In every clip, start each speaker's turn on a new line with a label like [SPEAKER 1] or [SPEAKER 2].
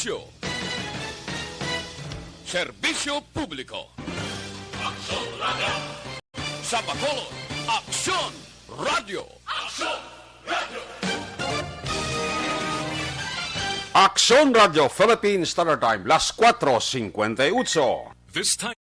[SPEAKER 1] Anunsyo. Serbisyo publiko. Aksyon Radio. Sa Bacolod, Aksyon Radio. Aksyon Radio. Aksyon Radio Philippine Standard Time, las 4:58.
[SPEAKER 2] This time.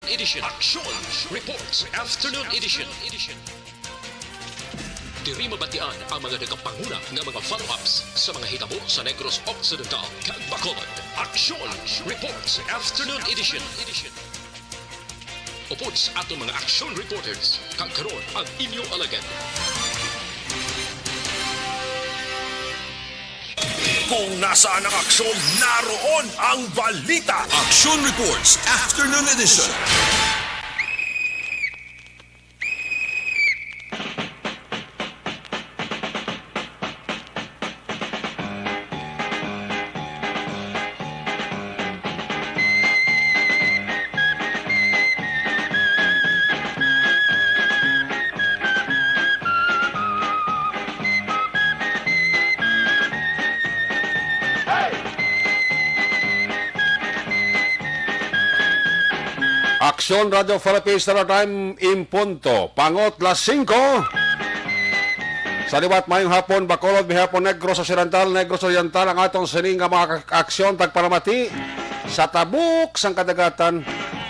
[SPEAKER 3] Edition. Action Reports Afternoon Edition. Diri mabatian ang mga nagapanguna ng mga follow-ups sa mga hitabo sa Negros Occidental kag Bacolod. Action Reports Afternoon Edition. Upod sa atong mga action reporters kag karon ang inyong alagad.
[SPEAKER 2] Kung nasaan ang aksyon, naroon ang balita. Action Reports Afternoon Edition.
[SPEAKER 1] Aksyon Radio Philippine Standard Time in punto. Pangot las 5. Sa liwat mayong hapon, Bacolod, may hapon Negros Occidental, Negros Oriental, ang atong sining nga mga aksyon tagparamati sa tabuk sang kadagatan,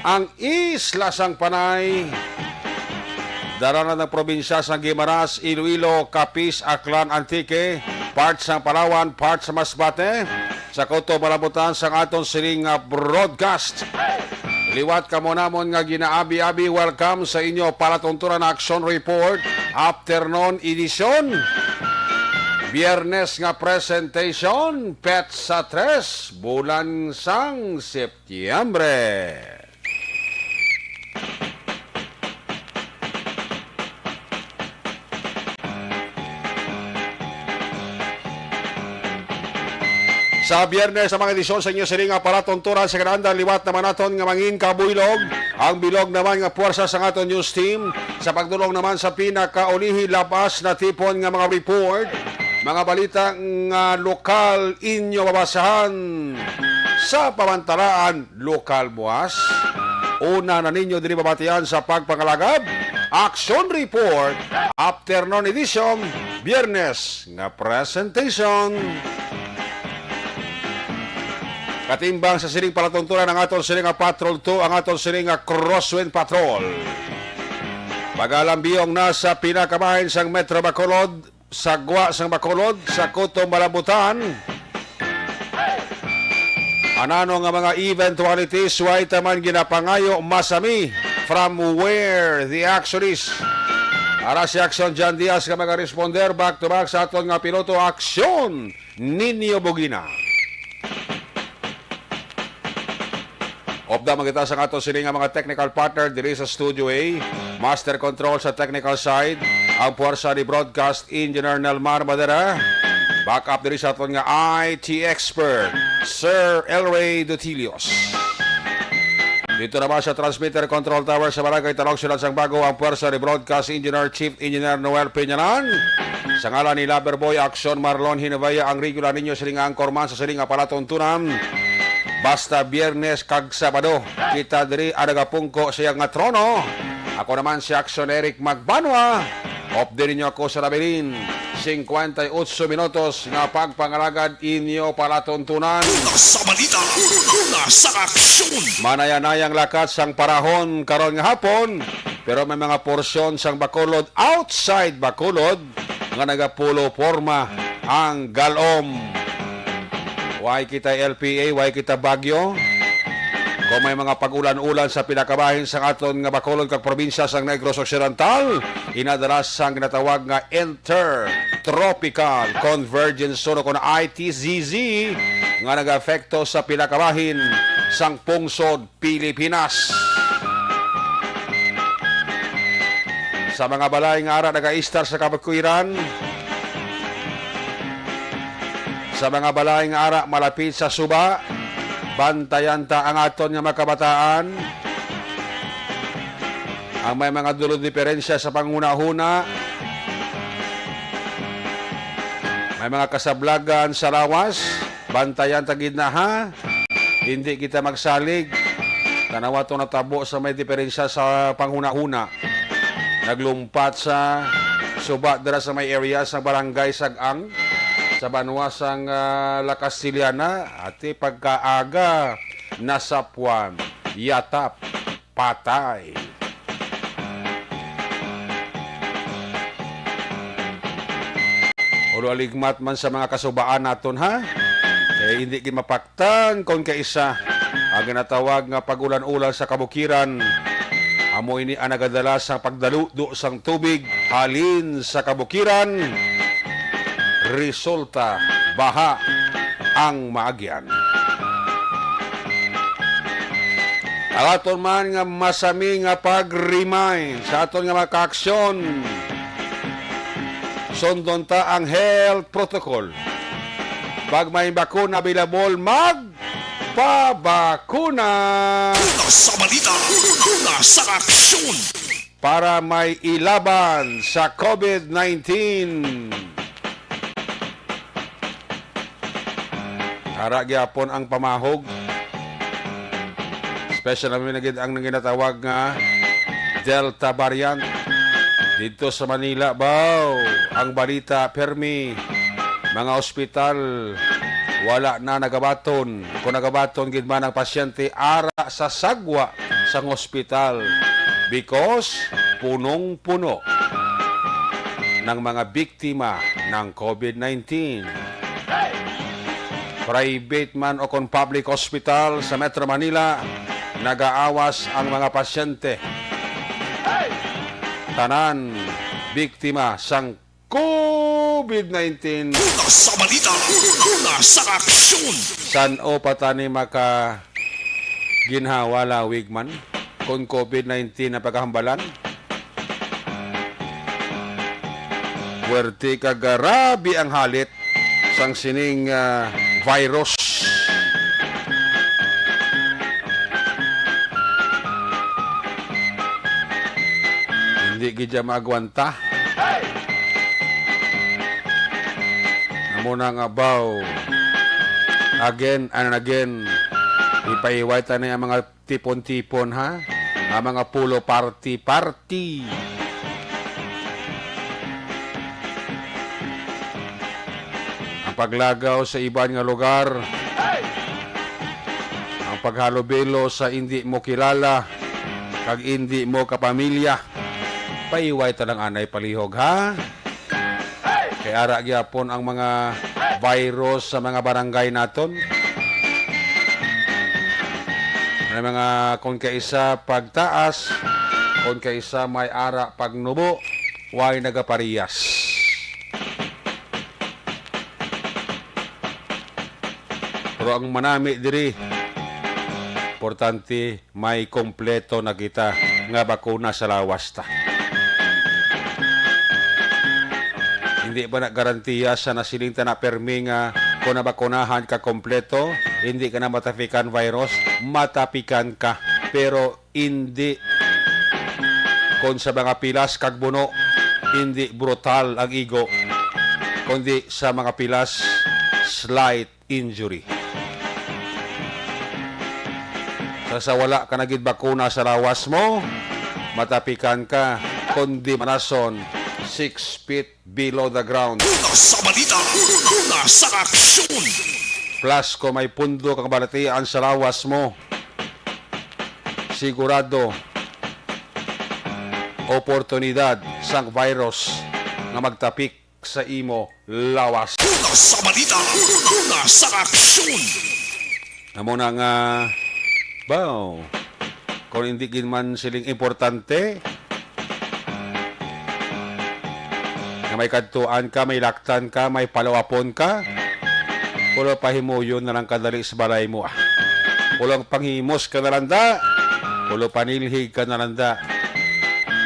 [SPEAKER 1] ang isla sang Panay, daranan ng probinsya sa Guimaras, Iloilo, Capiz, Aklan, Antique, parts ng Palawan, parts sa Masbate, sa Coto, Malabutan, sang atong sining nga broadcast. Liwat ka mo namon nga ginaabi-abi, welcome sa inyo palatunturan na Action Report Afternoon Edition. Biyernes nga presentation, pet sa 3, bulan sang Setyembre. Sa Biyernes sa mga edisyon sa inyo sining nga palatunturan sa kananda, liwat naman naton nga mangin kabuylog. Ang bilog naman nga puwersa sa aton news team sa pagdulong naman sa pinakaulihi labas na tipon nga mga report, mga balita nga lokal inyo mabasahan sa pamantalaan lokal buwas. Una na ninyo diri babatian sa pagpangalagab Action Report Afternoon Edition Biyernes nga presentation. Katimbang sa sining palatunturan ng aton sining nga Patrol 2, ang aton sining nga Crosswind Patrol. Pag-alambiyong na sa pinakamahin sang Metro Bacolod, sagwa sang Bacolod, sa Coto, Malabutan. Anano nga mga eventualities, way taman ginapangayo masami from where the action is. Ara si Action John Diaz nga mga responder back to back sa aton nga piloto Action Ninyo Bugina. Opda magita sa ato sini nga mga technical partner diri sa Studio A, Master Control sa technical side, ang puwersa ni Broadcast Engineer Nelmar Madera. Back up diri sa aton nga IT expert, Sir Elray Dutilios. Dito naman sa Transmitter Control Tower sa Barangay Talog Silan sang Bago, ang puwersa ni Broadcast Engineer Chief Engineer Noel Peñanan. Sa ngalan ni Loverboy Action Marlon Hinabaya, ang regular ninyo siling anchorman sa siling nga palatuntunan. Basta Biyernes kag Sabado, kita diri adagapungko siya nga trono. Ako naman si Action Eric Magbanwa. Off din ninyo ako sa Labilin. 58 minutos nga pagpangalagad inyo palatuntunan.
[SPEAKER 2] Sa balita, sa aksyon.
[SPEAKER 1] Manayanayang lakat sang parahon karon nga hapon. Pero may mga porsyon sang Bacolod, outside Bacolod, nga nagapulo forma ang galom. Way kita LPA, way kita Bagyo. Kung may mga pag-ulan-ulan sa pinakabahin sa aton nga Bacolod kag probinsya sang Negros Occidental, inadalas sang ginatawag nga Intertropical Convergence Zone o ITZZ nga nag-afekto sa pinakabahin sang pungsod Pilipinas. Sa mga balay nga ara nag-istar sa Kabakuiran, sa mga balay nga ara malapit sa suba. Bantayan ta ang aton nga makabataan. Ang may mga dulod diferensya sa panghuna-huna. May mga kasablagan sa lawas. Bantayan ta gid na ha. Hindi kita magsalig. Tanawa to natabo sa may diferensya sa panghuna-huna. Naglumpat sa suba dira sa may area sa barangay Sagang sa banwasang La Castillana ati pagkaaga nasapwan yatap patay. Ulo aligmat man sa mga kasubaan naton ha. Kaya hindi gid mapaktan kon kaisa ang ginatawag nga pagulan-ulan sa kabukiran. Amo ini ang nagadala sa pagdaludo sang tubig halin sa kabukiran. Resulta baha ang maagyan. Ang aton man nga masami nga pag-remind sa aton nga maka-aksyon. Sundon ta ang health protocol. Pag may bakuna available, magpabakuna.
[SPEAKER 2] Una sa balita, una sa aksyon.
[SPEAKER 1] Para may ilaban sa COVID-19. Ara gyapon ang pamahog. Special namin nagid ang ginatawag nga Delta variant. Dito sa Manila, ang balita, permi, mga ospital, wala na nagabaton. Kung nagabaton, gid man ang pasyente, ara sa sagwa sa ospital. Because, punong-puno ng mga biktima ng COVID-19. Private man o kung public hospital sa Metro Manila, nagaawas ang mga pasyente. Tanan, biktima sang COVID-19.
[SPEAKER 2] Una sa balita, una sa aksyon.
[SPEAKER 1] San o patani maka ginhawala wigman kung COVID-19 na pagkahambalan? Puwerte kagarabi ang halit sang sining virus. Hindi gidya maagwanta. Amo nang abaw. Again and again. Ipaiway ta na ang mga tipon-tipon ha. Ang mga pulo party-party. Ang paglagaw sa iban nga lugar. Ang paghalobelo sa hindi mo kilala. Kag hindi mo kapamilya. Paiway talang anay palihog ha. Kaya ara gyapon ang mga virus sa mga barangay naton. May mga kung kaisa pagtaas, kung kaisa may ara pagnubo, way nagapariyas. Pero ang manami diri, importante may kompleto na kita nga bakuna sa lawas ta. Hindi ba na garantiya sa nasiling na permi nga kung nabakunahan ka kompleto, hindi ka na matapikan virus, matapikan ka. Pero hindi kung sa mga pilas kagbuno, hindi brutal ang igo, kundi sa mga pilas, slight injury. Sa wala ka nagid bakuna sa lawas mo, matapikan ka, kundi manason, 6 feet below the ground.
[SPEAKER 2] Una sa balita, una sa aksyon.
[SPEAKER 1] Plus, kung may pundo kang balatian sa lawas mo, sigurado, oportunidad sang virus nga magtapik sa imo lawas.
[SPEAKER 2] Una sa balita, una sa aksyon.
[SPEAKER 1] Amo na nga, kung hindi gin man siling importante, na may kadtuan ka, may laktan ka, may palawapon ka, puro pahimuyon na lang kadali sa balay mo. Pulong panghimos ka na landa, pulo panilhig ka na landa,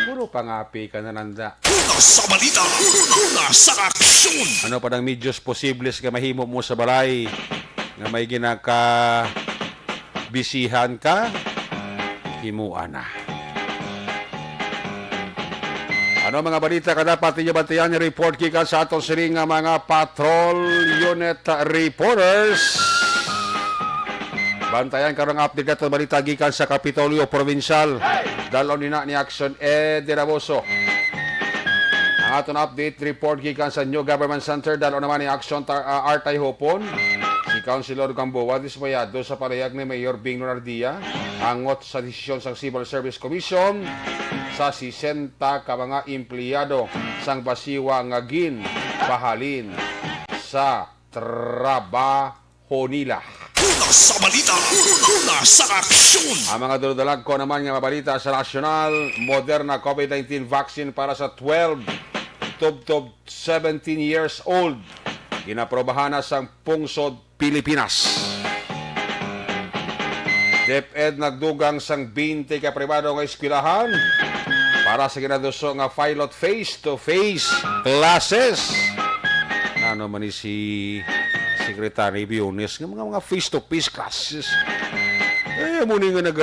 [SPEAKER 1] puro pangapi ka na nanda.
[SPEAKER 2] Una sa balita, una sa aksyon.
[SPEAKER 1] Ano pa ng medyos posibles nga mahimo mo sa balay nga may ginaka bisihan ka, himuan na. Ano mga balita ka dapat ninyo bantayan yung report gikan sa atong siring nga mga patrol unit reporters. Bantayan karong update nato balita gikan sa Kapitolyo Provincial. Dalon ni Action Eddie Raboso. Ang aton update report gikan sa New Government Center dalon naman ni Action Artay Hopon. Si Councilor Gamboa dismayado sa parehag ni Mayor Bing Nonardia angot sa desisyon sa Civil Service Commission sa 60 ka mga empleyado sang basiwa nga gin bahalin sa trabaho nila.
[SPEAKER 2] Una sa balita, una sa aksyon.
[SPEAKER 1] Ang mga duludalag ko naman nga mabalita sa nasyonal, Moderna COVID-19 vaccine para sa 12 to 17 years old. Ginaprobahan na sang pungsod Pilipinas. DepEd nagdugang sang 20 ka pribado nga eskwelahan para sa ginaduso nga pilot face-to-face classes. Ano man ni si Secretary Biones nga mga face-to-face classes. Muni nga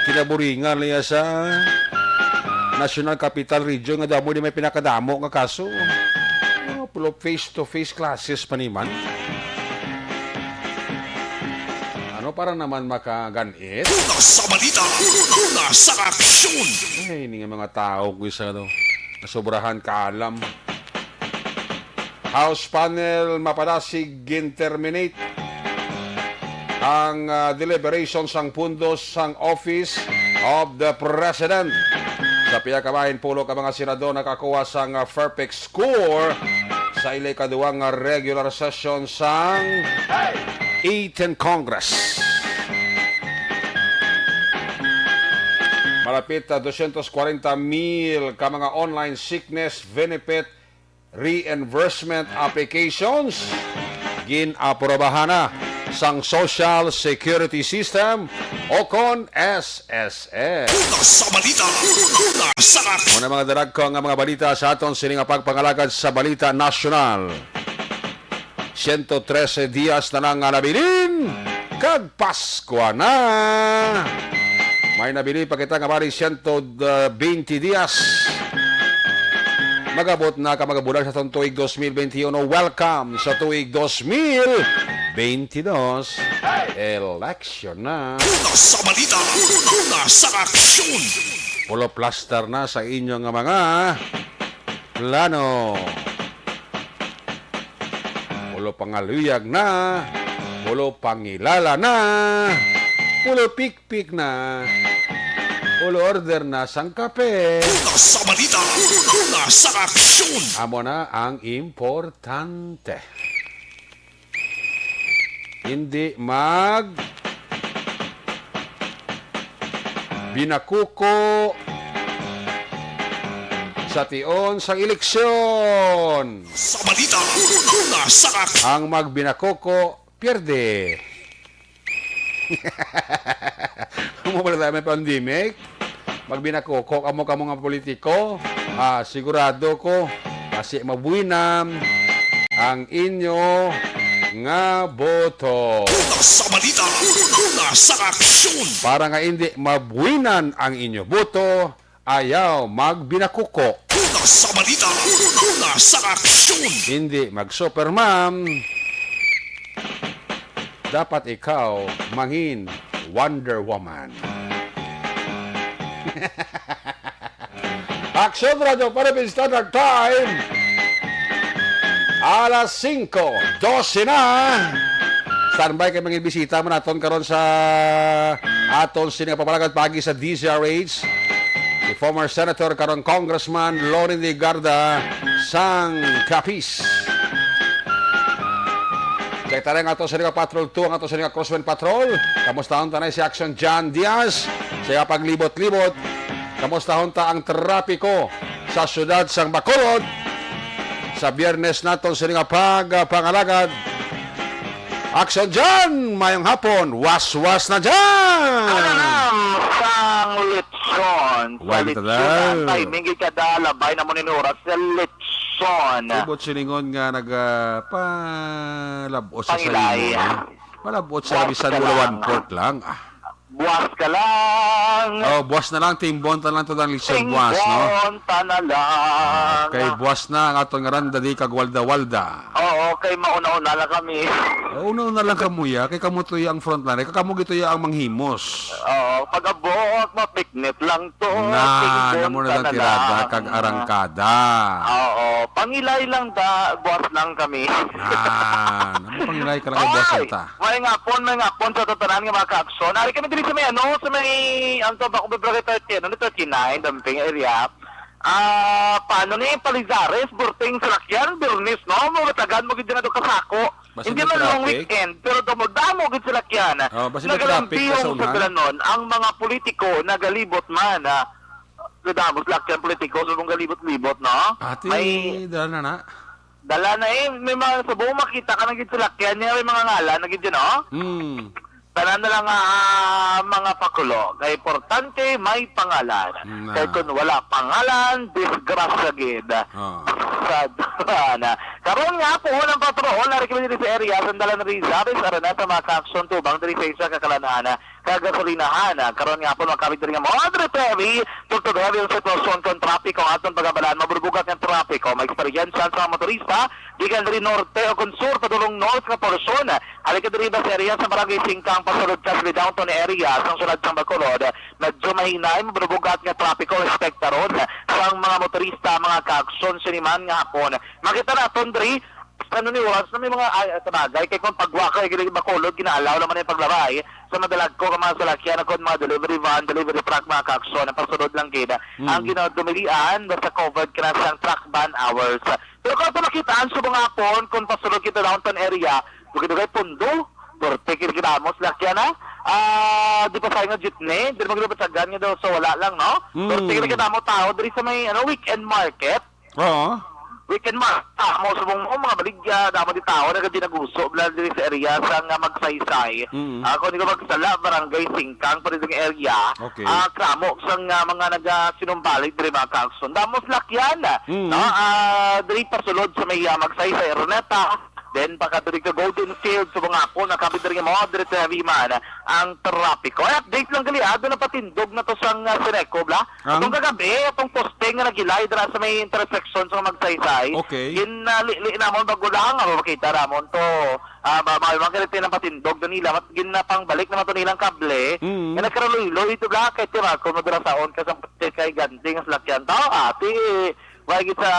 [SPEAKER 1] kinaburingan niya sa National Capital Region nga damo di may pinakadamo nga kaso. Pulo face-to-face classes pa naman. Ano para naman makaganit?
[SPEAKER 2] Una sa balita, una sa aksyon.
[SPEAKER 1] Hindi nga mga tao ko isa nasobrahan kaalam. House panel mapadasig gin-terminate ang deliberations sang pundos sang Office of the President. Sa piyakabahin pulo ka mga senador nakakuha sang perfect score sa ilay kaduwang regular session sang 18 Congress. Malapit 240,000 ka mga online sickness benefit reimbursement applications ginaprobahan na sang Social Security System o kon SSS.
[SPEAKER 2] Una sa balita, una sa aksyon.
[SPEAKER 1] Muna mga darag ko nga mga balita sa aton sining nga pagpangalagad sa balita nasyonal. 113 dias na nga nabilin kag Pasko na. May nabili pa kita nga bari 120 dias. Magabot na ka magabulan sa tuig 2021. Welcome sa tuig 2022. Election na.
[SPEAKER 2] Una sa balita, una sa aksyon.
[SPEAKER 1] Pulo plaster na sa inyong mga plano. Pulo pangaluyag na. Pulo pangilala na. Pulo pikpik na. Pulo order na sang kape.
[SPEAKER 2] Una sa balita, una sa aksyon.
[SPEAKER 1] Amo na ang importante. Hindi binakuko sa tion sang eleksyon.
[SPEAKER 2] Sa balita, una sa aksyon.
[SPEAKER 1] Ang magbinakuko, pierde. Kung wala tayo may pandemic, magbinakuko kamo nga politiko, sigurado ko, kasi mabuinam ang inyo nga boto.
[SPEAKER 2] Una sa balita, una sa aksyon.
[SPEAKER 1] Para nga hindi mabuinan ang inyo boto, ayaw magbinakuko.
[SPEAKER 2] Una sa balita, una sa aksyon.
[SPEAKER 1] Hindi mag-supermam. Dapat ikaw mangin Wonder Woman. Action Radio Philippine Standard Time. Alas 5:12 na. Standby kayo mga bisita mo naton karon sa aton sinapapalagad pagi sa DZRH. Si former Senator karon Congressman Loren de Garda sang Capiz. Check tayo nga ito sa Liga Patrol 2, ang ito sa Liga Crosswind Patrol. Kamustahon ta na si Action John Diaz. Siya paglibot-libot. Kamustahon ta ang trapiko sa syudad sang Bacolod. Sa biyernes naton sa Liga Pangalagad. Action John! Mayong hapon, was-was na dyan!
[SPEAKER 4] Sang lechon
[SPEAKER 1] Why
[SPEAKER 4] lechon.
[SPEAKER 1] tadal?
[SPEAKER 4] Tay, mingi ka da, labay na mo ninura sa lechon.
[SPEAKER 1] Ibot siningon nga palabot sa
[SPEAKER 4] Pangilay.
[SPEAKER 1] Malabot sa
[SPEAKER 4] Buwas
[SPEAKER 1] bisan
[SPEAKER 4] ka
[SPEAKER 1] mo
[SPEAKER 4] lang.
[SPEAKER 1] 1 quart lang.
[SPEAKER 4] Buwas ka lang.
[SPEAKER 1] Oh, buwas na lang, timbon ta lang to ng lechon buwas, no?
[SPEAKER 4] Tingbonta na lang.
[SPEAKER 1] Kay buwas na ang atong randa di kag walda-walda.
[SPEAKER 4] Oo, kay mauna-una lang kami.
[SPEAKER 1] Una na lang kamuya, kay kamutoy ang frontline, kamo gito ang manghimos.
[SPEAKER 4] Oo, pag-abot, mapiknit lang to.
[SPEAKER 1] Na mo na lang
[SPEAKER 4] Tingbonta
[SPEAKER 1] tirada
[SPEAKER 4] lang.
[SPEAKER 1] kag arangkada.
[SPEAKER 4] Oo, pangilay lang da, buwas lang kami.
[SPEAKER 1] Namo pangilay ka lang kay buwas ta.
[SPEAKER 4] may ngapon sa tatanan nga mga ka-aksyon. Ari kami dili sa may sa may, ang to ba ko February 30, 39, Damping area. Paano ni Palizares, Burting, Salakyan, Birnis, no? Matagan mo gid na do kasako.
[SPEAKER 1] Basta
[SPEAKER 4] Hindi
[SPEAKER 1] may
[SPEAKER 4] man lang
[SPEAKER 1] traffic.
[SPEAKER 4] weekend, pero dumodamo gid Salakyan.
[SPEAKER 1] Oh, basta may traffic ka sa unahan.
[SPEAKER 4] sa Bulanon, ang mga politiko nagalibot man, Damos Salakyan politiko, so kung galibot-libot, no?
[SPEAKER 1] Ati,
[SPEAKER 4] May
[SPEAKER 1] dala na.
[SPEAKER 4] dala na may mga sa buong makita ka na gid Salakyan, niya may mga ngalan na gid yun, no? Tanan na lang mga pakulo. Kaya importante may pangalan.
[SPEAKER 1] Na.
[SPEAKER 4] Kaya kung wala pangalan, disgrasya gid.
[SPEAKER 1] Oh.
[SPEAKER 4] Sa dana. Karon nga po ng patrol, narikimin dito sa area, sandalan na rin Zaris, Araneta, mga ka-aksyon tubang, diri sa isa kakalanaan, kagasolinahan. Karon nga po, makapit rin nga moderate heavy, tugtog heavy ang sitwasyon kung trapiko, atong pagabalaan, maburbugat ng trapiko, may eksperyensya sa mga motorista, di ka rin norte o kung sur, padulong north ka porsyon. Halika diri ba sa area sa barangay Singkang, pasulod ka sa downtown area, sa sulad sa Bacolod, medyo mahinay, maburbugat nga trapiko, respecta ron, sa mga motorista, mga ka-aksyon, siniman nga hapon. Makita na, Tondri, ano ni Wals na may mga sabagay kay kung pagwaka ay Bacolod ginaalaw naman yung paglabay sa madalag ko mga salakyan ako mga delivery van, delivery truck mga kakson ang pasunod lang kita ang ginadumilian basta covered ka na sa truck van hours. Pero kung ito nakitaan sa mga hapon kung pasunod kita downtown area dugay pundo Porte kinamos lakyan na di pa sa nga jeepney di mo ginabatsagan nga daw so wala lang no Porte kinamos tao diri sa may weekend market.
[SPEAKER 1] Oo.
[SPEAKER 4] Weekend mo subong mo mga baligya damo di tao na gadi naguso bla diri sa area sa nga magsaysay. Ako ni ko magsala barangay Singkang pa rin area.
[SPEAKER 1] Okay.
[SPEAKER 4] Kramo sa nga mga nagasinumbalik diri mga kakson. Damos lakyan. No? Diri pasulod sa may magsaysay Erneta. Then pagkatulig ka Golden Field sa mga po nakapit rin nga moderate heavy man ang trapiko. Ay update lang gali na patindog na to sa Seneco bla. Itong kagabi itong posting nga nagilay dira sa may intersection sa magsaysay.
[SPEAKER 1] Okay.
[SPEAKER 4] Li namon bagulang ako makita ramon to. Makiliti ng patindog na nila at ginapang balik naman to nilang kable. Nga nagkaroon ito bla kay tira kung madura saon ka sa kay ganding sa lakyan tao ati. Wag sa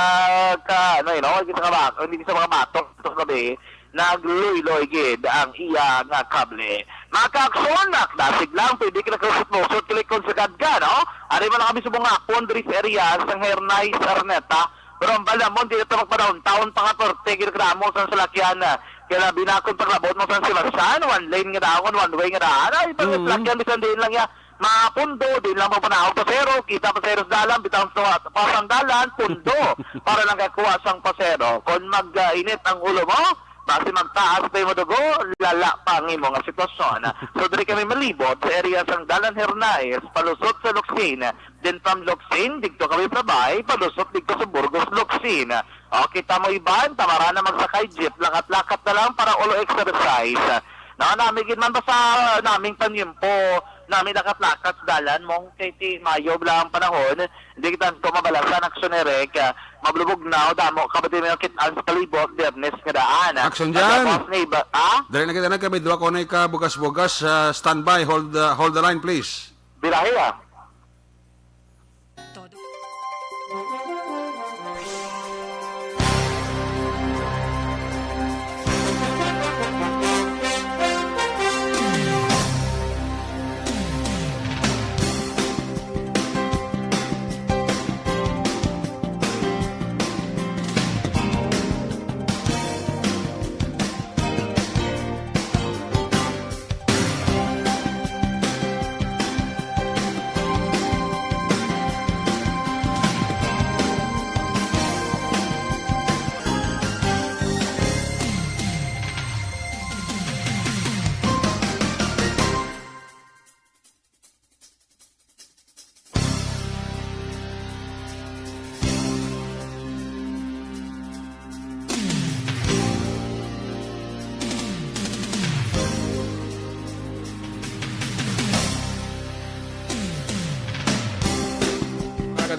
[SPEAKER 4] wag sa kabak, hindi sa mga batok sa gabi, nagluloy gid ang iya nga kable. Mga ka-aksyon, dasig lang, pwede ka nagkasot-lusot, kilikon sa gadga, no? Ari mo na kami sa mga hapon, diri sa area, sa Hernay, Sarneta, pero ang balamon, di ito magpadaon-taon pa nga porte, ginagramon sa salakyan, kaya binakon paglabot mo sa Silasan, one lane nga daon, one way nga daan, ay, pag salakyan, bisan din lang ya, mga pundo, din lang mo pa na pasero, kita paseros dalan, bitang pasang dalan, pundo, para lang kakuha sang pasero. Kung mag-init ang ulo mo, basi magtaas pa yung dugo, lala pangin mo nga sitwasyon. So, dari kami malibot sa area sang Dalan Hernais, palusot sa Luxin, then from Luxin, dito kami sabay, palusot dito sa Burgos, Luxin. O, kita mo iban, tamara na magsakay jeep, lakat-lakat na lang para ulo exercise. Namigin man ba sa naming panyimpo, namin lakat-lakat sa dalan mong kay Mayo lang panahon, hindi kita ito mabalasan aksyonerek, mablubog na o damo, kapatid mo yung kitaan sa kalibot, Dernes nga daan.
[SPEAKER 1] Aksyon dyan!
[SPEAKER 4] Dahil
[SPEAKER 1] nakita na kami, dua ko na ka bugas-bugas, standby, hold the line please.
[SPEAKER 4] Birahe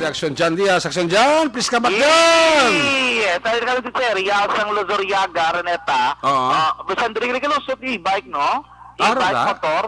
[SPEAKER 1] ni Action Jan Diaz. Action Jan, please come back dyan!
[SPEAKER 4] Yes, ay kami si Seria, sang Luzuriaga, Reneta.
[SPEAKER 1] Oo.
[SPEAKER 4] Basan diri ka lusot e-bike, no?
[SPEAKER 1] Araw
[SPEAKER 4] E-bike
[SPEAKER 1] na?
[SPEAKER 4] motor.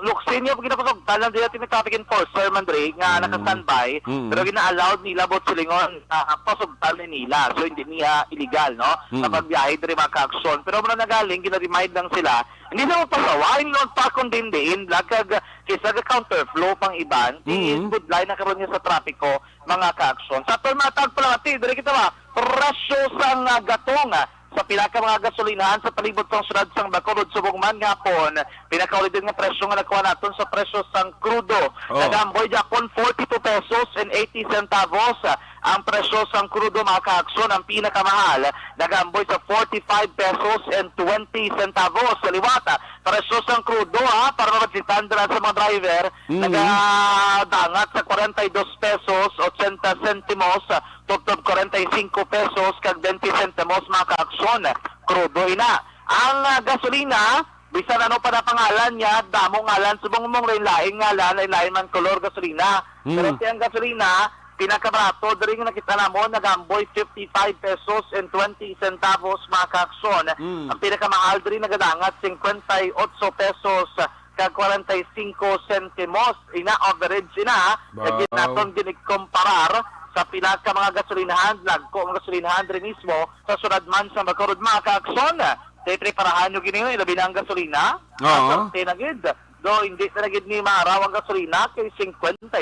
[SPEAKER 4] Luksin niya, pag ginapasok, talang dila timi traffic enforcer, Mandre, nga naka-standby, pero gina-allowed nila bot silingon, pasugtal ni nila, so hindi niya illegal, no? Kapag biyahe, diri mga ka-aksyon. Pero muna nagaling, gina-remind lang sila, hindi na magpasawa, hindi na magpakondindiin, lagkag, kisa counterflow pang iban, good line na karoon niya sa trapiko, mga ka-aksyon. Sa turmatag pa lang, ati, diri kita ba, presyo sang gatong, sa pinaka mga gasolinahan sa palibot sang syudad sang Bacolod subong man gapon pinakaulit din nga presyo nga nakuha naton sa presyo sang crudo nagamboy Japon 42 pesos and 80 centavos ang presyo sang crudo mga ka-aksyon ang pinakamahal nagamboy sa 45 pesos and 20 centavos sa liwata presyo sang crudo para mapaglitan sa mga driver nagadangat sa 42 pesos 80 centimos tugtog 45 pesos kag 20 centimos mga ka-aksyon crudo ina ang gasolina bisan ano pa na pangalan niya damo ngalan subong mong lain ngalan lain man color gasolina pero siyang gasolina pinakabarato diri nga nakita namon nagamboy 55 pesos and 20 centavos mga ka-aksyon ang pinakamahal diri nagadangat 58 pesos kag 45 centimos ina average ina kag naton ginikomparar sa pinaka mga gasolinahan, lagko mga gasolinahan rin mismo sa sunod man sa Bacolod mga ka-aksyon. Preparahan nyo gini ilabi na ang gasolina.
[SPEAKER 1] Oo.
[SPEAKER 4] Tinagid. Do hindi tinagid ni maaraw ang gasolina kay 55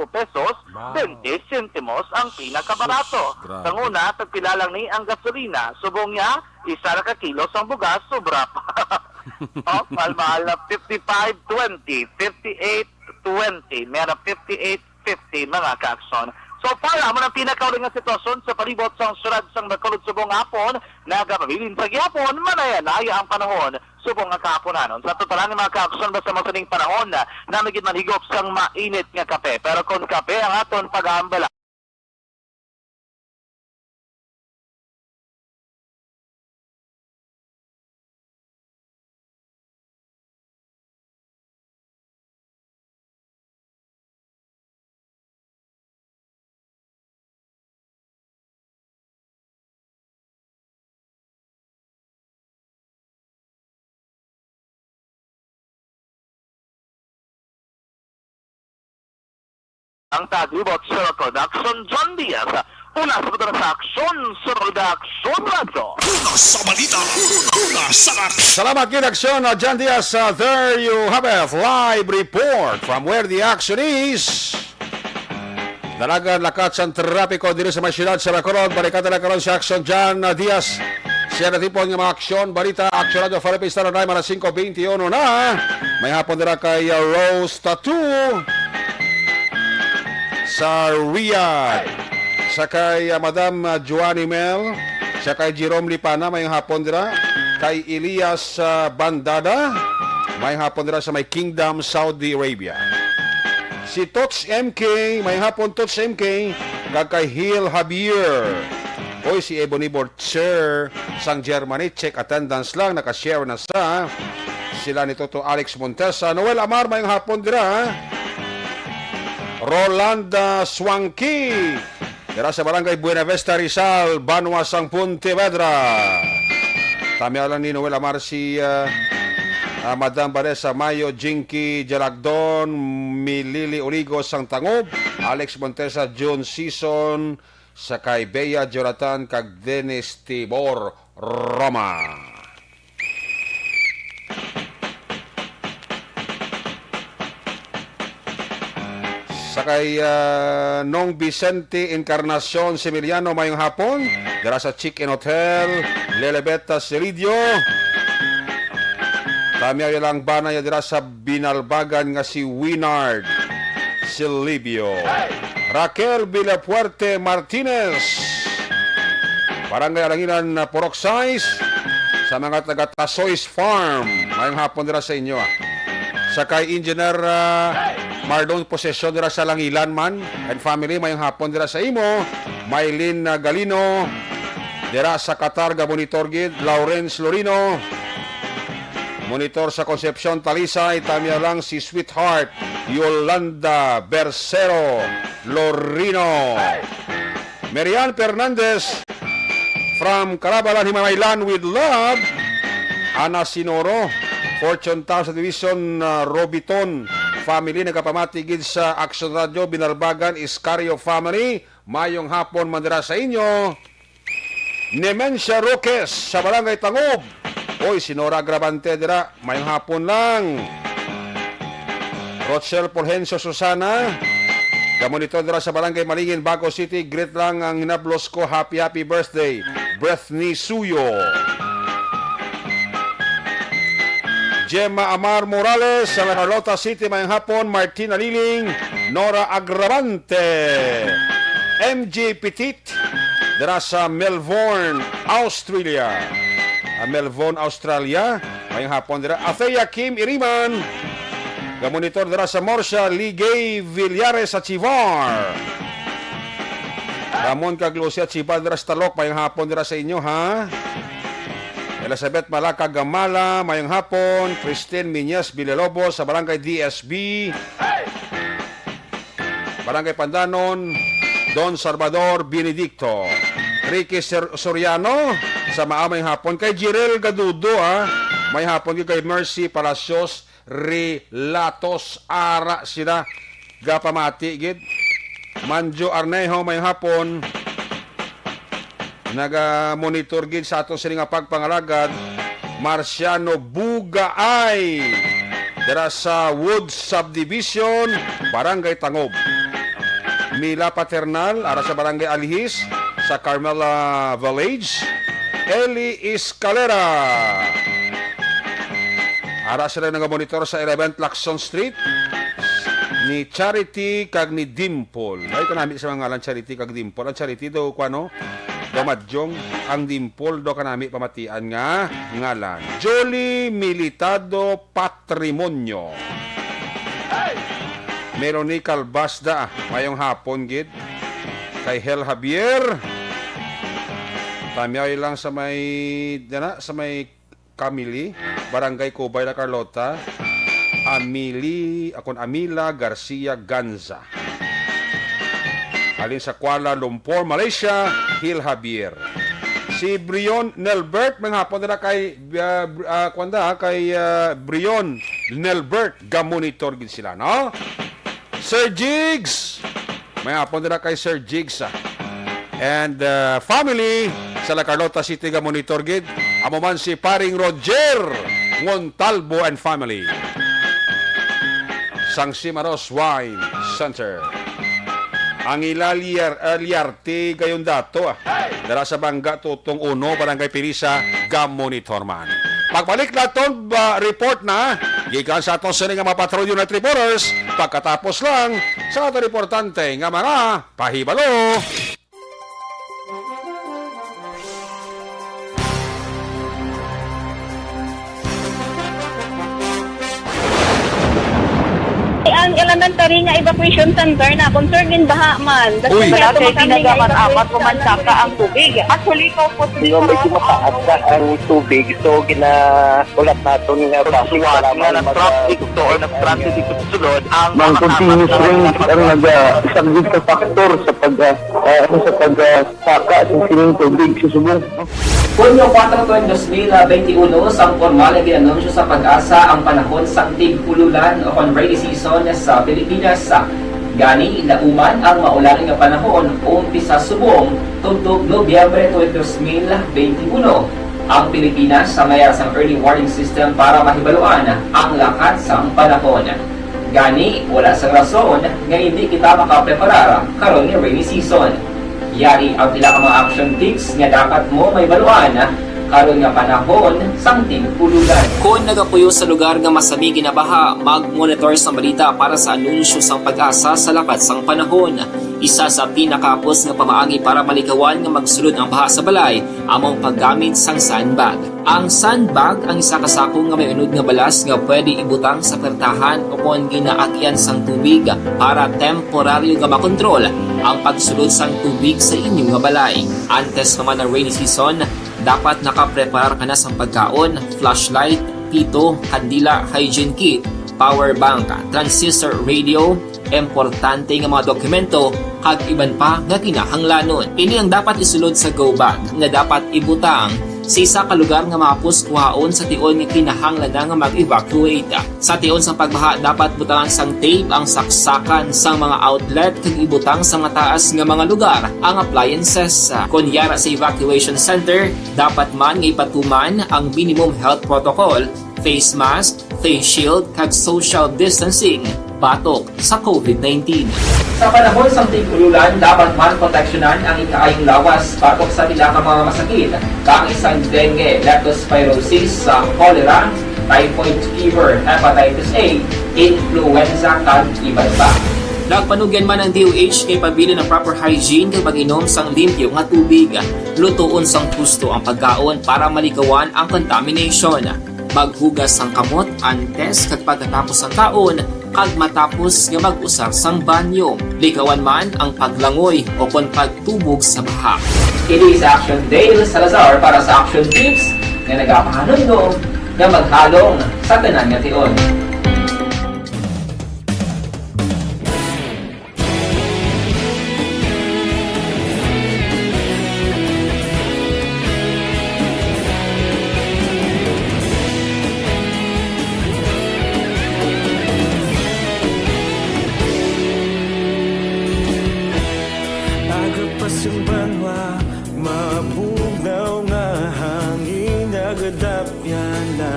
[SPEAKER 4] pesos, 20 centimos ang pinakabarato.
[SPEAKER 1] Grabe.
[SPEAKER 4] Sa una, tagpilalang ni ang gasolina. Subong niya, isa na ka kilos ang bugas, sobra pa. Mahal na 55.20, 58.20, meron 58.50 mga ka-aksyon. So para mo ng pinakauling nga sitwasyon sa palibot sang syudad sang Bacolod subong hapon, nagapabilin sa gihapon, manaya-naya ang panahon subong nga kahaponanon. Sa totalan ng mga ka-aksyon basta masaning panahon na namigid manhigop sang mainit nga kape. Pero kung kape ang aton pag-aambala, ang taglibot sa production John Diaz. Una sa pagdara sa aksyon sa production radyo.
[SPEAKER 2] Una sa balita, una sa aksyon.
[SPEAKER 1] Salamat kid Action Jan Diaz. There you have it, live report from where the action is. Dalagan lakat sa trapiko dito sa may siyudad sa Bacolod. Barikada na karon si Action Jan Diaz. Siya na tipon ng mga aksyon. Balita, Action Radio Philippines Star Night, mga 5:21 na. May hapon nila kay Rose Tattoo sa Riyadh, sa kay Madam Joanny Mel, sa kay Jerome Lipana, may hapon dira, kay Elias Bandada, may hapon dira sa may Kingdom, Saudi Arabia. Si Tots MK, may hapon Tots MK, kag kay Hil Javier. Oy, si Ebony Borcher, sang Germany, check attendance lang, nakashare na sa sila ni Toto Alex Montesa. Noel Amar, may hapon dira, Rolanda Swanky dira sa barangay Buenavista Rizal, Banwa sang Pontevedra. Tamiya lang ni Noel Amar si Madam Vanessa Mayo, Jinky Jalagdon, Milili Oligo sang Tangob, Alex Montesa, John Season, sa kay Bea Jonathan kag Dennis Tibor Roma. Sakay Nong Vicente Encarnacion Semiliano mayong hapon dira sa Chicken Hotel Lelebeta Ceridio. Tamiya lang banay dira sa Binalbagan nga si Winard Silvio. Raquel Villapuerte Martinez, Barangay Alanginan Porok Size, sa mga taga Tasoys Farm mayong hapon dira sa inyo. Sakay Engineer Mardon Posesyon dira sa Langilan man and family mayong hapon dira sa imo. Maylin Galino dira sa Katarga Monitor Gid, Lawrence Lorino monitor sa Concepcion Talisay. Tamiya lang si Sweetheart Yolanda Bersero Lorino. Marian Fernandez from Carabalan, Himamaylan with love. Ana Sinoro, Fortune Town sa Division Robiton family, nagkapamatigid sa Action Radio Binalbagan Iscario family. Mayong hapon mandira sa inyo. Nemencia Roques sa Barangay Tangob. Oy, Sinora Grabante dira, mayong hapon lang. Rochelle Fulgencio Susana, gamonito dira sa Barangay Malingin, Bago City. Great lang ang hinablos ko. Happy birthday, Bethany Suyo. Gemma Amar Morales sa La Carlota City, mayang hapon. Martina Liling, Nora Agravante, MJ Petit dira sa Melbourne, Australia. Melbourne, Australia, mayang hapon dira. Athea Kim Iriman, gamonitor dira sa Morsha. Ligay Villares sa Chivar. Ramon Caglosia Chivar dira sa Talok, mayang hapon dira sa inyo, ha? Elizabeth Malaka Gamala, mayang hapon. Christine Miñas Villalobos sa Barangay DSB. Barangay Pandanon, Don Salvador Benedicto. Ricky Soriano sa Maamay hapon. Kay Jirel Gadudo, may hapon kay Mercy Palacios Relatos Ara sila gapamati gid. Manjo Arnejo, may hapon. Naga-monitor gid sa ato sila nga pagpangalagad. Marciano Bugaay dira sa Woods Subdivision, Barangay Tangob. Mila Paternal ara sa Barangay Alihis sa Carmela Village. Eli Escalera ara sila naga-monitor sa 11 Lacson Street. Ni Charity kag ni Dimple. Ay kanami sa mga ngalan Charity kag Dimple. Ang Charity daw kuano Gamadyong, ang Dimple do kanami pamatian nga ngalan. Jolie Militado Patrimonio. Melanie Calbasda, mayong hapon gid. Kay Hel Javier. Tamyay lang sa may Camili, Barangay Cubay La Carlota. Amila Garcia Ganza. Alin sa Kuala Lumpur, Malaysia, Hil Javier. Si Brion Nelbert, mga hapon na kay Brion Nelbert, gamonitor gid sila, no? Sir Jigs, may hapon na kay Sir Jigs. And family sa La Carlota City, gamonitor gid. Amo man si Paring Roger Montalvo and family. Sangsimaros Wine Center. Ang Liarte kayong dato, dara sa Bangga Tutong Uno, Barangay Pirisa, gamonitor man. Pagbalik naton report na gikan sa aton sini nga mga Patrol Unit reporters, pagkatapos lang sa ato reportante nga mga pahibalo.
[SPEAKER 5] Ang elementary nga evacuation center na concern din baha man.
[SPEAKER 1] Uy.
[SPEAKER 5] Dati
[SPEAKER 4] Tinagaman apat pumansaka ang tubig. Actually, ikaw po
[SPEAKER 6] Yung medyo mataas na ang tubig, so ginaulat natin nga
[SPEAKER 4] Siwat nga nag-traffic to or nag-transit dito sa sulod ang
[SPEAKER 6] Mang continuous rin ang nag-subject sa factor sa pagsaka sa sining tubig sa subong.
[SPEAKER 7] Hunyo 4, 2021, sang formal na ginanunsyo sa Pag-asa ang panahon sa tig-ululan o rainy season sa Pilipinas. Gani, nauman ang maulan nga panahon umpisa subong tugtog Nobyembre 2021. Ang Pilipinas sa mayroon sang early warning system para mahibaluan ang lakat sa panahon. Gani, wala sa rason nga hindi kita makapreparar karon nga rainy season. Yari ang pila ka mga action tips nga dapat mo may baluan karon nga panahon sang tig-ululan. Kung nagapuyo sa lugar nga masami ginabaha, mag-monitor sa balita para sa anunsyo sang Pag-asa sa lakat sang panahon. Isa sa pinakapos nga pamaagi para malikawan nga magsulod ang baha sa balay, among paggamit sang sandbag. Ang sandbag ang isa kasako nga may unod nga balas nga pwede ibutang sa pertahan upon ginaagyan sang tubig para temporaryo nga makontrol ang pagsulod sang tubig sa inyong nga balay. Antes naman ng rainy season, dapat nakapreparar ka na sa pagkaon, flashlight, pito, kandila, hygiene kit, power bank, transistor radio, importante nga mga dokumento kag iban pa nga kinahanglanon. Ini ang dapat isulod sa go bag nga dapat ibutang sa isa ka lugar nga mapus kuhaon sa tion nga kinahanglan nga mag-evacuate. Sa tion sa pagbaha dapat butangan sang tape ang saksakan sang mga outlet kag ibutang sa mga taas nga mga lugar ang appliances. Kunyara sa evacuation center, dapat man nga ipatuman ang minimum health protocol, face mask, face shield kag social distancing batok sa COVID-19. Sa panahon sa tig-ululan, dapat man proteksyonan ang ikaayong lawas batok sa tila ka mga masakit, kang isang dengue, leptospirosis, cholera, typhoid fever, hepatitis A, influenza, kag iban pa. Nagpanugyan man ang DOH kay pabili ng proper hygiene kay pag-inom sang limpyo nga tubig, lutuon sang gusto ang pagkaon para malikawan ang contamination. Maghugas sang kamot antes kag pagkatapos ang kaon, kag matapos nga mag-usar sang banyo. Likawan man ang paglangoy o kon pagtubog sa baha. Kini sa Action Dale Salazar para sa Action Tips nga nagapahanundong nga maghalong sa tanan nga tion.
[SPEAKER 8] Agapasumbanwa, mabugaw nga hangin agadapya na.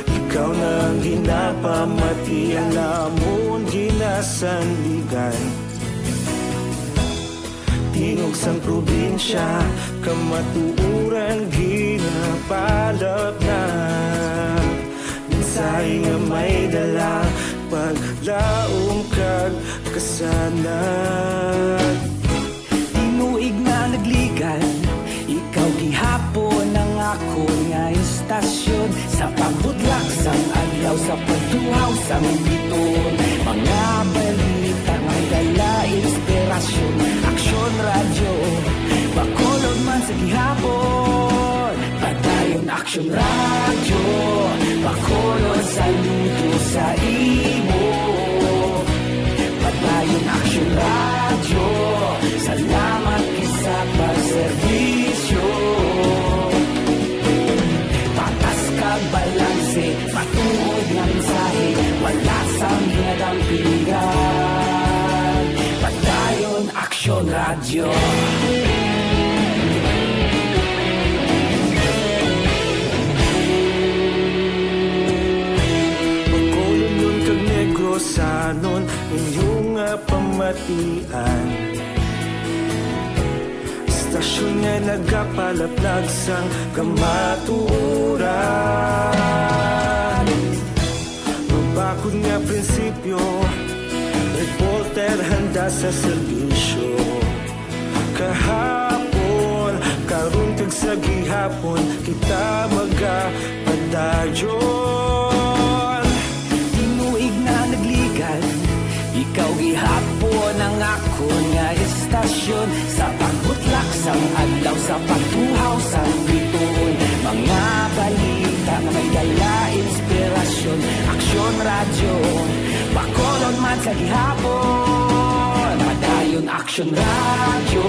[SPEAKER 8] Ikaw nang ginapamati, alamon ginasandigan. Tingog sang probinsya, kamatuuran ginapalap na. Minsay nga may dala, paglaom kag kasanan.
[SPEAKER 9] Tinuig na nagligan, ikaw gihapon ang ako nga istasyon. Sa pagbutlak sang adlaw, sa pagtuhaw sang biton, mga balita may dala inspirasyon. Aksyon radyo, bakolod man sa gihapon. Padayon aksyon radyo, bakolod sa luto sa imo. Padayon aksyon radyo, salamat sa pagserbisyo. Patas kag balanse, patuod nga mensahe, wala sang ginadampingan. Padayon aksyon radyo.
[SPEAKER 8] Pagkolon nun kag Negrosanon, inyong nga pamatian. Stasyon nga nagapalaplag sang kamatuuran. Mabakod nga prinsipyo, reporter handa sa serbisyo. Kahapon, karon kag sa gihapon, kita magapadayon.
[SPEAKER 9] Tinuig na nagligan, ikaw gihapon ang ako nga istasyon. Sa pagbutlak sang adlaw, sa pagtuhaw sang biton, mga balita na may dala inspirasyon. Aksyon radyo, bakolon man sa gihapon. Padayon aksyon radyo,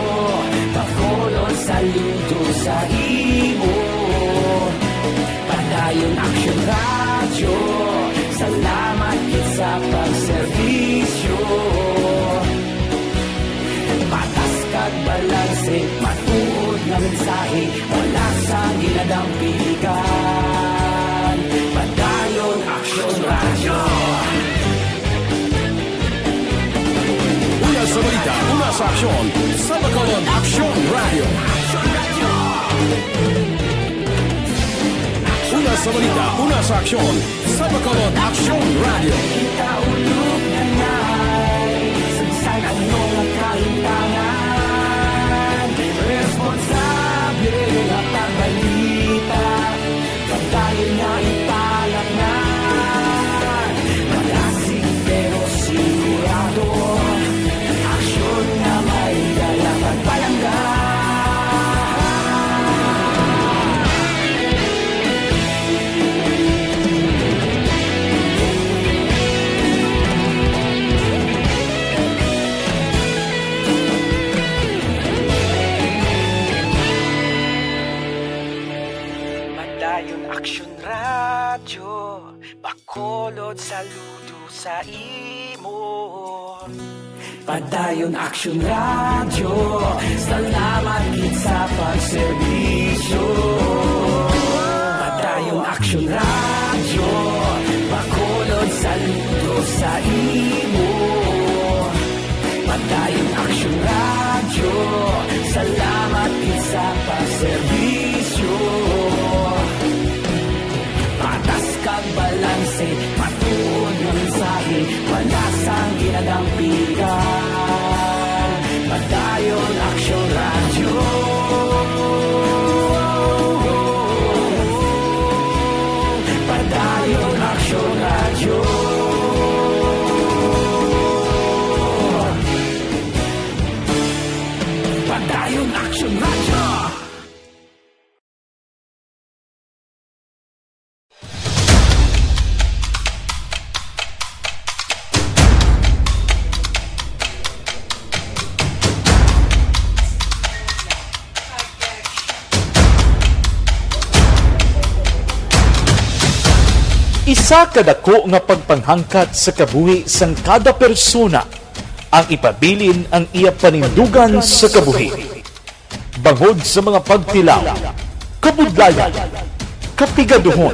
[SPEAKER 9] bakolon sa luto sa imo. Padayon aksyon radyo, salamat sa pagserbisyo. Patas kag balanse, matuod na mensahe, wala sa ginadampingan. Padayon aksyon radyo.
[SPEAKER 2] Una sa balita, una sa aksyon, sa Bacolod Aksyon Radio. Una sa balita, una sa aksyon, sa Bacolod Aksyon Radio.
[SPEAKER 9] Kita ulog na na'y sagsay anong ang kahintangan. Responsable at ang balita, pagdayon na ipalat na. Malasig pero sigurado, aksyon na may dala pagpalanggan. Padayon Aksyon Radyo, Bacolod saludo sa imo. Padayon Aksyon Radyo, salamat gid sa pagserbisyo. Padayon Aksyon Radyo, Bacolod saludo sa imo. Padayon Aksyon Radyo, salamat gid sa pagserbisyo. Patas kag balanse, matuod ng mensahe, wala sang ginadampigan. Padayon Aksyon Radyo. Padayon Aksyon Radyo. Padayon Aksyon Radyo.
[SPEAKER 10] Isa kadako nga pagpanghangkat sa kabuhi sang kada persona ang ipabilin ang iya panindugan sa kabuhi. Bangod sa mga pagtilaw, kabudlayan, kapigaduhon,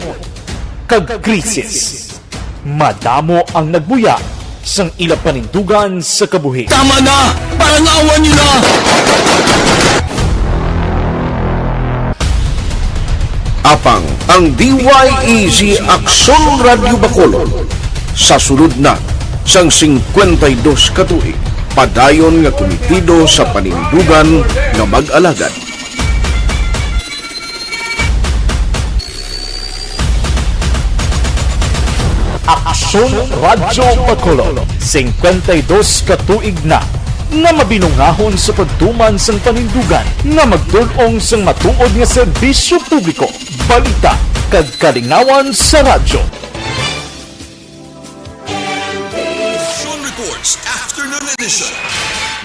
[SPEAKER 10] kag krisis. Madamo ang nagbuya sang ila panindugan sa kabuhi.
[SPEAKER 2] Tama na! Parang awan nyo na! Apang ang DYEZ Aksyon Radio Bacolod sa sulod na sang 52 katuig padayon nga komitido sa panindugan nga mag-alagad.
[SPEAKER 10] Aksyon Radyo Bacolod, 52 katuig na nga mabinungahon sa pagtuman sang panindugan nga magdulong sang matuod nga serbisyo publiko, balita kag kalingawan sa radyo.
[SPEAKER 2] Aksyon Reports Afternoon Edition.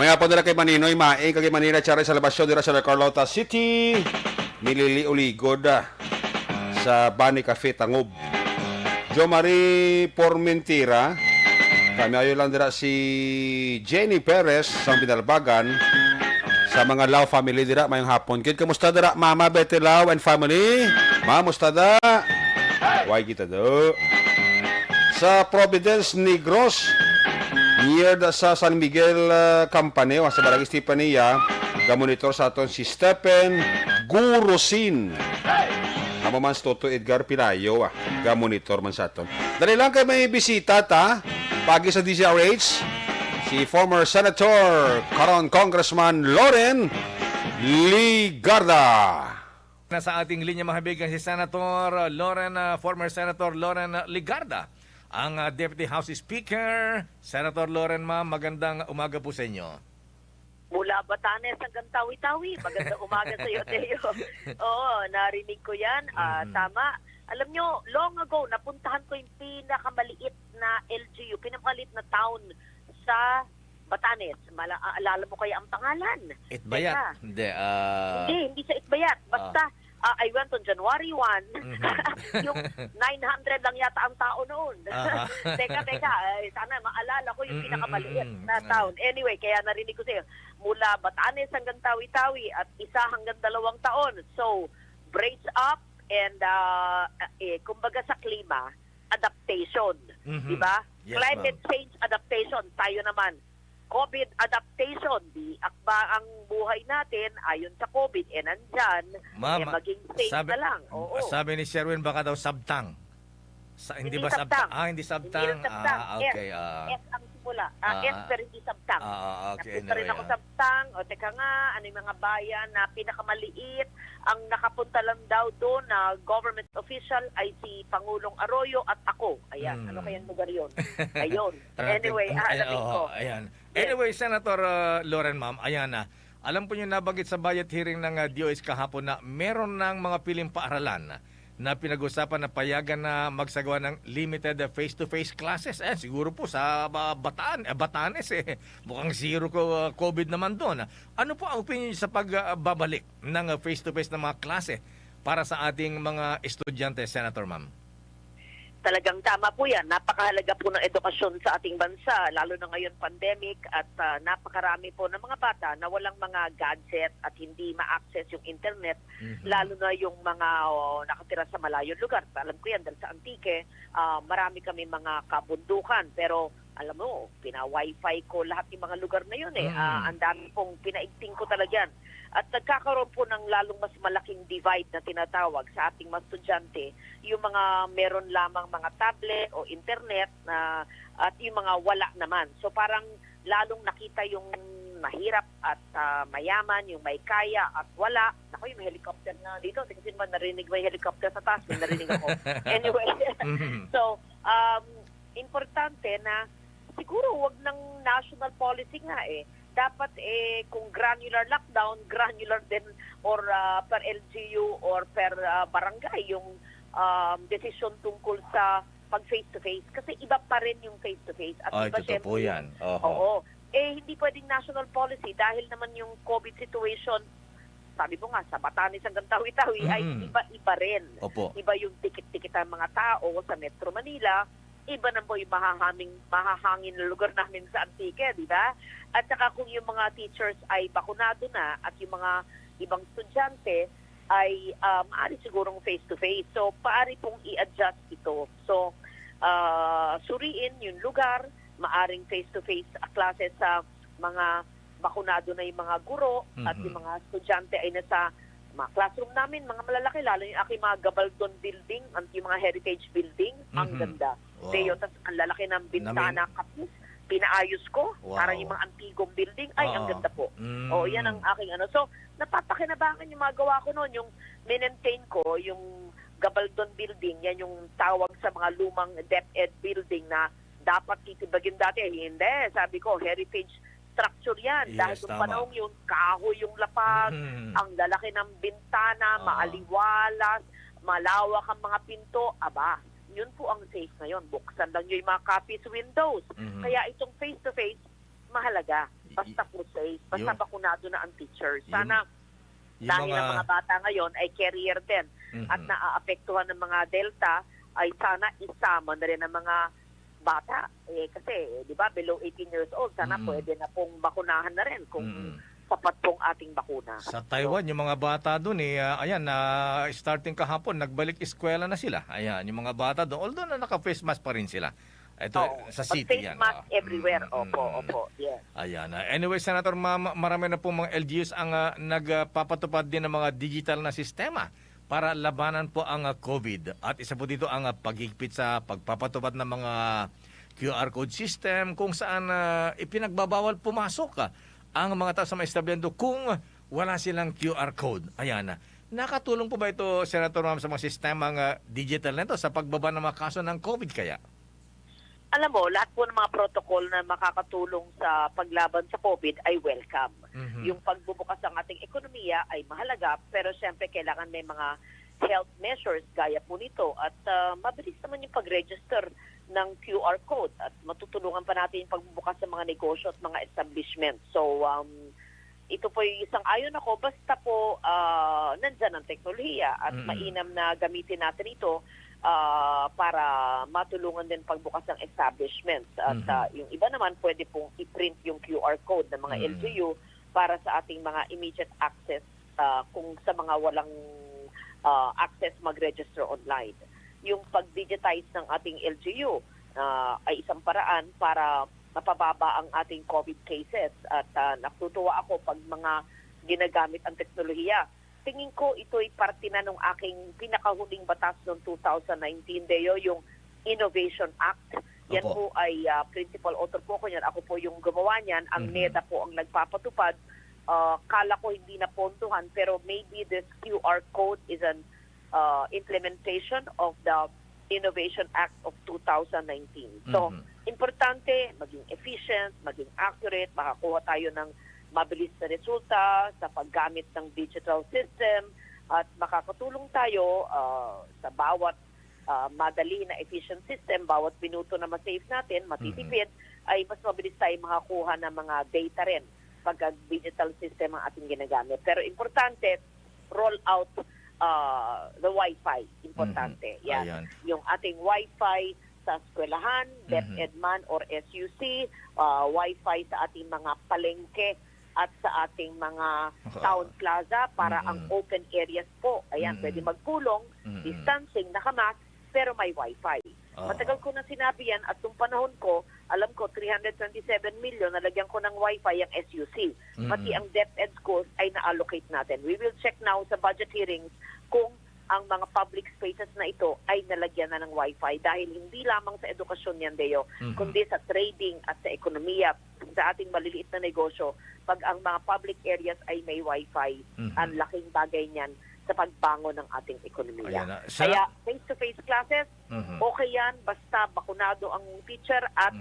[SPEAKER 1] May apon nila kay Maninoy, maing kay Manila, Charay sa labasyon dira sa Carlota City, Milili Uligod sa Bani Cafe Tangob. Jo Marie Pormentira, kami ayo lang dira si Jenny Perez sa Binalbagan sa mga Lau family dira mayong hapon. Kid kamusta dira Mama Betty Lau and family? Ma, musta da? Why kita do? Sa Providence Negros, near da sa San Miguel Campaneo sa Barangay Estepania, gamonitor sa aton si Stephen Gurosin. Amo man si Toto Edgar Pilayo, gamonitor man sa aton. Dali lang kay may bisita ta, pagi sa DZRH, si former Senator, karon Congressman Loren Ligarda.
[SPEAKER 11] Nasa ating linya mga kaibigan si Senator Loren, former Senator Loren Ligarda, ang Deputy House Speaker. Senator Loren, ma'am, magandang umaga po sa inyo.
[SPEAKER 5] Mula Batanes hanggang Tawi-Tawi. Magandang umaga sa iyo, Teo. Oo, narinig ko yan. Tama. Alam nyo, long ago, napuntahan ko yung pinakamaliit na LGU, pinakamaliit na town sa Batanes. Alala mo kaya ang pangalan?
[SPEAKER 11] Itbayat? Hindi,
[SPEAKER 5] hindi sa Itbayat. Basta, I went on January 1. Yung 900 lang yata ang tao noon. Teka, sana maalala ko yung pinakamaliit na town. Anyway, kaya narinig ko sa'yo, mula Batanes hanggang Tawi-Tawi at 1 hanggang 2 taon. So, brace up and kumbaga sa klima, adaptation. Diba?
[SPEAKER 11] Yes,
[SPEAKER 5] Climate change adaptation. Tayo naman. COVID adaptation, di akba ang buhay natin ayon sa COVID, nandyan, maging safe na lang. Oo.
[SPEAKER 11] Sabi ni Sherwin, baka daw sabtang. Hindi ba sabtang? Hindi sabtang. Okay.
[SPEAKER 5] S ang simula. S pero hindi sabtang.
[SPEAKER 11] Okay.
[SPEAKER 5] Napunta rin ako sabtang. O teka nga, ano yung mga bayan na pinakamaliit, ang nakapunta lang daw doon na government official ay si Pangulong Arroyo at ako. Ayan, ano kayang lugar yun? Ayun. Anyway, alamin ko.
[SPEAKER 11] Ayan. Anyway, Senator Loren, ma'am, ayan na. Alam po niyo, nabanggit sa budget hearing ng DOH kahapon na meron ng mga piling paaralan na pinag-usapan na payagan na magsagawa ng limited face-to-face classes. Siguro po sa Batanes, mukhang zero COVID naman doon. Ano po ang opinion sa pagbabalik ng face-to-face na mga klase? para sa ating mga estudyante, Senator Ma'am?
[SPEAKER 5] Talagang tama po yan. Napakahalaga po ng edukasyon sa ating bansa, lalo na ngayon pandemic at napakarami po ng mga bata na walang mga gadget at hindi ma-access yung internet, lalo na yung mga nakatira sa malayong lugar. Alam ko yan dahil sa Antique, marami kami mga kabundukan, pero alam mo, pina-wifi ko lahat yung mga lugar na yun eh. Ang dami pong pinaigting ko talaga yan. At nagkakaroon po ng lalong mas malaking divide na tinatawag sa ating mga estudyante, yung mga meron lamang mga tablet o internet na at yung mga wala naman. So parang lalong nakita yung mahirap at mayaman, yung may kaya at wala. Naku, yung may helicopter na dito. Kasi ba narinig may helicopter sa taas? May narinig ako. Anyway, so importante na siguro wag ng national policy nga eh. Dapat kung granular lockdown, granular din or per LGU or per barangay yung desisyon tungkol sa pag face-to-face. Kasi iba pa rin yung face-to-face. At iba
[SPEAKER 11] totoo po yan.
[SPEAKER 5] Oo. Hindi pwedeng national policy dahil naman yung COVID situation, sabi mo nga, sa Batanes hanggang Tawi-Tawi ay iba-iba rin.
[SPEAKER 11] Opo.
[SPEAKER 5] Iba yung tikit-tikit ng mga tao sa Metro Manila, iba na po yung mahahangin na lugar namin sa Antique, di ba? At saka kung yung mga teachers ay bakunado na at yung mga ibang estudyante ay maaari sigurong face-to-face. So, paari pong i-adjust ito. So, suriin yung lugar, maaring face-to-face classes sa mga bakunado na yung mga guro at yung mga estudyante ay nasa mga classroom namin, mga malalaki, lalo yung aking mga Gabaldon building, yung mga heritage building, ang ganda.
[SPEAKER 11] Wow.
[SPEAKER 5] Deo, tas ang lalaki ng bintana kapis, pinaayos ko, para yung mga antigong building, ay, ang ganda po. Yan ang aking ano. So, napapakinabangan yung mga gawa ko noon, yung maintain ko, yung Gabaldon building, yan yung tawag sa mga lumang DepEd building na dapat titibagin dati. Hindi, sabi ko, heritage structure yan. Dahil yung panahon yung kahoy yung lapag, ang lalaki ng bintana, maaliwalas, malawak ang mga pinto, aba, yun po ang safe ngayon. Buksan lang yung mga copies windows. Kaya itong face-to-face, mahalaga. Basta po safe. Basta bakunado na ang teacher. Sana dahil ang mga bata ngayon ay carrier din at naaapektuhan ng mga Delta, ay sana isama na rin ang mga bata. Kasi, di ba, below 18 years old, sana pwede na pong bakunahan na rin kung sapat pong ating bakuna.
[SPEAKER 11] Sa Taiwan, yung mga bata doon, starting kahapon, nagbalik eskwela na sila. Ayan, yung mga bata doon, although na naka-face mask pa rin sila. Ito, sa city yan.
[SPEAKER 5] Face mask everywhere. Opo. Yes.
[SPEAKER 11] Ayan. Anyway, Senator, marami na pong mga LGUs ang nagpapatupad din ng mga digital na sistema para labanan po ang COVID. At isa po dito ang paghigpit sa pagpapatupad ng mga QR code system kung saan ipinagbabawal pumasok ang mga tao sa mga establishmento kung wala silang QR code. Ayan. Nakatulong po ba ito, Senator Ma'am, sa mga sistemang digital na ito sa pagbaba ng mga kaso ng COVID kaya?
[SPEAKER 5] Alam mo, lahat po ng mga protocol na makakatulong sa paglaban sa COVID ay welcome. Yung pagbubukas ng ating ekonomiya ay mahalaga, pero siyempre kailangan may mga health measures gaya po nito at mabilis naman yung pag-register ng QR code at matutulungan pa natin yung pagbubukas sa mga negosyo at mga establishment. So, ito po yung isang ayon ako, basta po nandyan ang teknolohiya at mainam na gamitin natin ito para matulungan din pagbukas ng establishments. At yung iba naman, pwede pong i-print yung QR code ng mga LGU para sa ating mga immediate access kung sa mga walang access mag-register online. Yung pag-digitize ng ating LGU ay isang paraan para mapababa ang ating COVID cases. At natutuwa ako pag mga ginagamit ang teknolohiya. Tingin ko ito'y parte na ng aking pinakahuling batas noong 2019, Deo, yung Innovation Act. Yan po ay principal author po ko yan. Ako po yung gumawa niyan. Ang NEDA po ang nagpapatupad. Kala ko hindi na pontuhan, pero maybe this QR code is an implementation of the Innovation Act of 2019. So, importante, maging efficient, maging accurate, makakuha tayo ng mabilis na resulta sa paggamit ng digital system at makakatulong tayo sa bawat madali na efficient system, bawat minuto na ma-save natin, matitipid, ay mas mabilis tayo makakuha ng mga data rin pagka digital system ang ating ginagamit. Pero importante, roll out the Wi-Fi, importante. Yan.
[SPEAKER 11] Ayan.
[SPEAKER 5] Yung ating Wi-Fi sa eskwelahan, DepEd man or SUC, Wi-Fi sa ating mga palengke at sa ating mga town plaza para ang open areas po. Ayan, pwede magpulong, distancing, nakamask, pero may Wi-Fi. Matagal ko na sinabi yan at nung panahon ko, alam ko 327 million, nalagyan ko ng Wi-Fi ang SUC. Pati ang DepEd schools ay na-allocate natin. We will check now sa budget hearings kung ang mga public spaces na ito ay nalagyan na ng Wi-Fi dahil hindi lamang sa edukasyon yan, Deo, kundi sa trading at sa ekonomiya, sa ating maliliit na negosyo. Pag ang mga public areas ay may Wi-Fi, ang laking bagay niyan sa pagbangon ng ating ekonomiya. Kaya face-to-face classes, okay yan, basta bakunado ang teacher at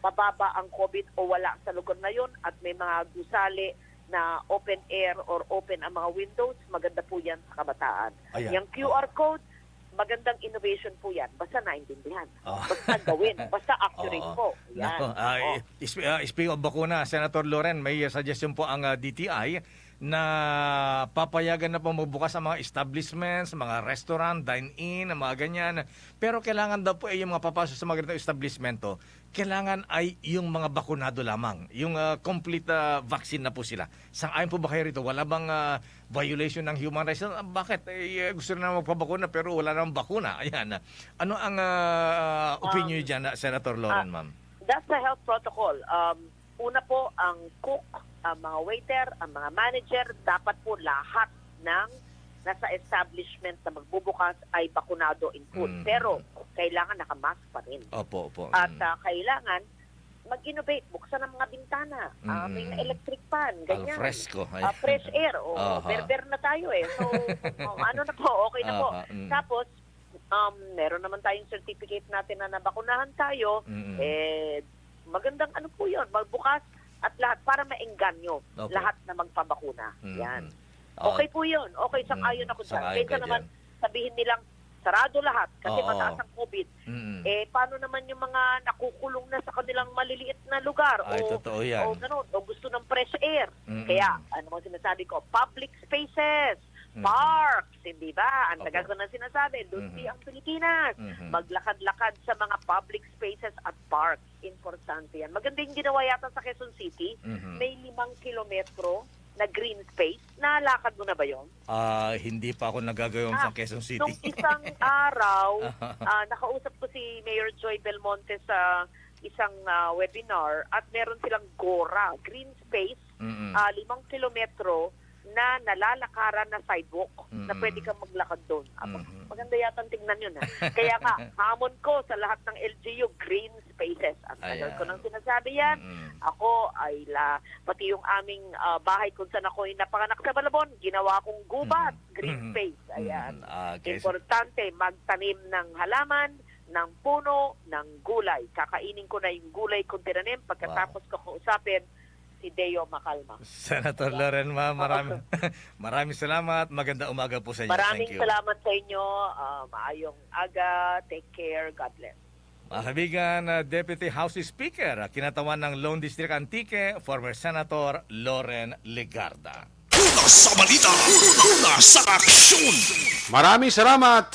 [SPEAKER 5] mababa ang COVID o wala sa lugar na yun at may mga gusali na open air or open ang mga windows, maganda po yan sa kabataan. Yung QR code, magandang innovation po yan. Basta naintindihan. Basta gawin. Basta accurate po. Yan.
[SPEAKER 11] Speaking of bakuna, Senator Loren, may suggestion po ang DTI na papayagan na po magbukas ang mga establishments, mga restaurant, dine-in, mga ganyan. Pero kailangan daw po yung mga papasok sa mga ganitong establishmento, kailangan ay yung mga bakunado lamang. Yung complete vaccine na po sila. Sang-ayon po ba kayo rito? Wala bang violation ng human rights? Bakit? Gusto na magpabakuna pero wala namang bakuna. Ayan. Ano ang opinion dyan, Senator Loren, ma'am?
[SPEAKER 5] That's the health protocol. Una po, ang cook, ang mga waiter, ang mga manager, dapat po lahat ng nasa establishment na magbubukas ay bakunado in full. Pero kailangan nakamask pa rin.
[SPEAKER 11] Opo.
[SPEAKER 5] At kailangan mag-innovate, buksan ang mga bintana, may electric fan, ganyan.
[SPEAKER 11] Al fresco.
[SPEAKER 5] Fresh air. Berber na tayo eh. So, ano na po, okay na po. Tapos, meron naman tayong certificate natin na nabakunahan tayo. Magandang ano po yun, magbukas at lahat para maengganyo lahat na magpabakuna. Yan. Okay po yun. Okay, sang-ayon ako dyan. Kaysa naman sabihin nilang sarado lahat kasi mataas ang COVID. Paano naman yung mga nakukulong na sa kanilang maliliit na lugar?
[SPEAKER 11] Totoo yan.
[SPEAKER 5] O gusto ng fresh air. Kaya, ano mo sinasabi ko, public spaces, parks, hindi ba? Ang tagal ko na sinasabi, doon ang Pilipinas. Maglakad-lakad sa mga public spaces at parks. Importante yan. Maganda yung ginawa yata sa Quezon City. May 5 kilometro na green space. Nalakad mo na ba yun?
[SPEAKER 11] Hindi pa ako nagagawin sa Quezon City.
[SPEAKER 5] Nung isang araw, nakausap ko si Mayor Joy Belmonte sa isang webinar at meron silang GORA, green space, 5 kilometro na nalalakaran na sidewalk na pwede kang maglakad doon. Maganda yata tingnan yun. Kaya nga, hamon ko sa lahat ng LGU, green spaces. At tagal ko nang sinasabi yan. Ako ay pati yung aming bahay kung saan ako napanganak sa Malabon, ginawa kong gubat, green space. Ayan. Importante, magtanim ng halaman, ng puno, ng gulay. Kakainin ko na yung gulay kong tinanim pagkatapos ko kausapin si Deo Macalma.
[SPEAKER 11] Senator Loren, ma'am, maraming salamat. Maganda umaga po sa inyo.
[SPEAKER 5] Maraming salamat sa inyo. Maayong aga. Take care. God bless.
[SPEAKER 11] Mga kaibigan, Deputy House Speaker, kinatawan ng Lone District Antique, former Senator Loren Legarda.
[SPEAKER 2] Una sa balita, una sa aksyon.
[SPEAKER 1] Maraming salamat,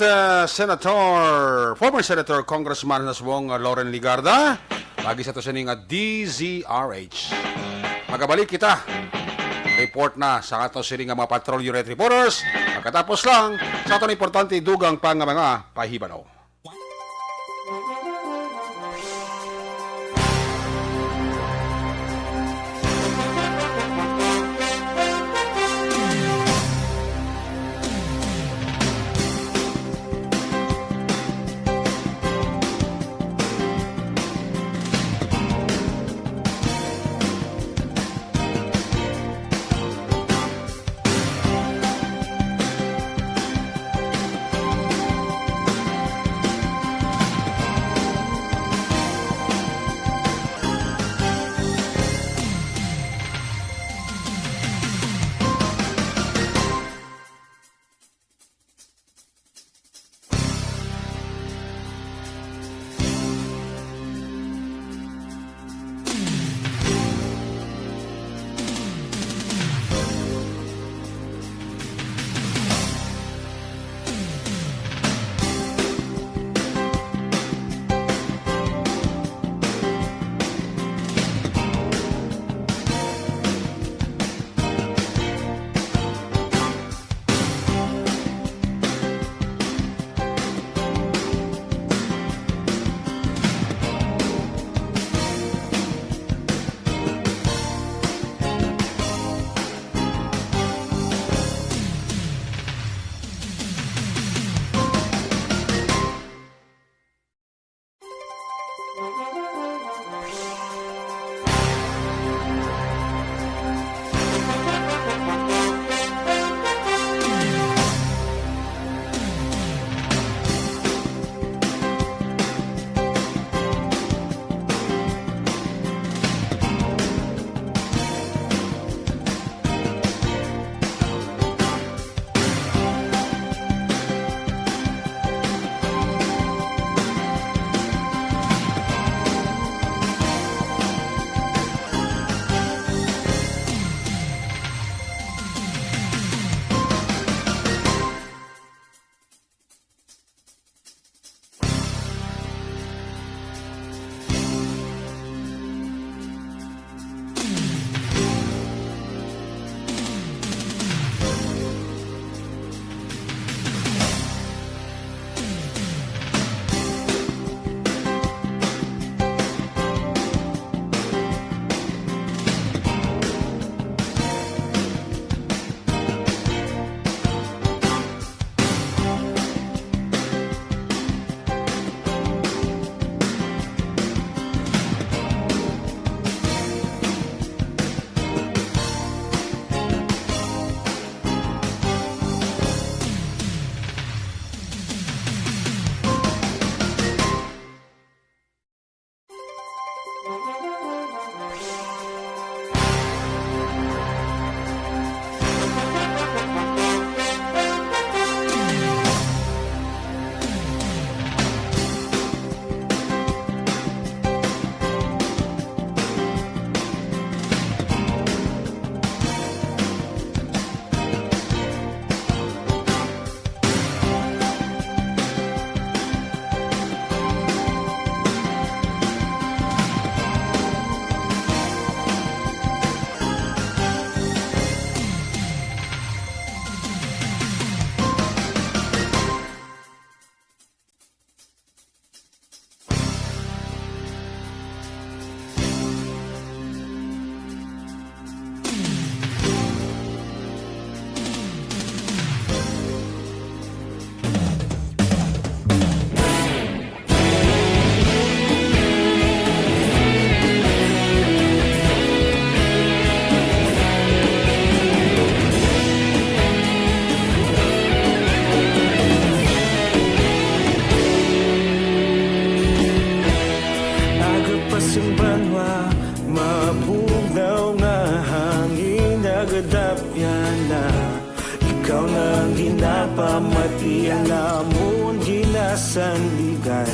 [SPEAKER 1] former Senator Congressman Naswong Loren Legarda. Lagi sa to siya nga DZRH. Magabalik kita. Report na sa ato sila nga mga Patrol Unit Reporters. Pagkatapos lang, sa ato importante dugang pa nga mga pahibanaw.
[SPEAKER 8] ginasandigan.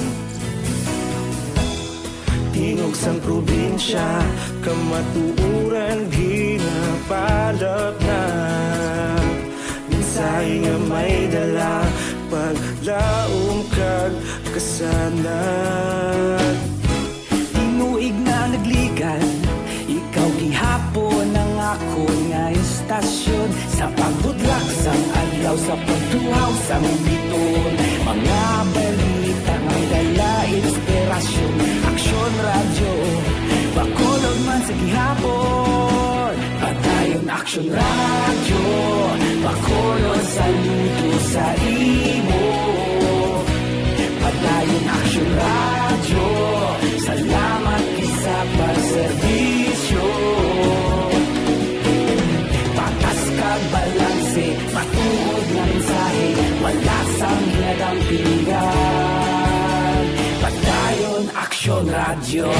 [SPEAKER 8] Tingog sang probinsya, kamatuuran ginapalap na. Minsay nga may dala, paglaom kag kasanag.
[SPEAKER 9] Tinuig na nagligan, ikaw gihapon ang ako nga istasyon. Sa pagbudlak sang adlaw, sa pagtuhaw sang biton. Mga balita nga dala inspirasyon. Aksyon radyo, bakolod man sa gihapon. Patayon aksyon radyo, bakolod sa luto sa imo. Patayon aksyon radyo, salamat isa pagserbisyo. Patas kag balanse, matuod na mensahe, wala sang hinadampingan. Patayon aksyon radyo.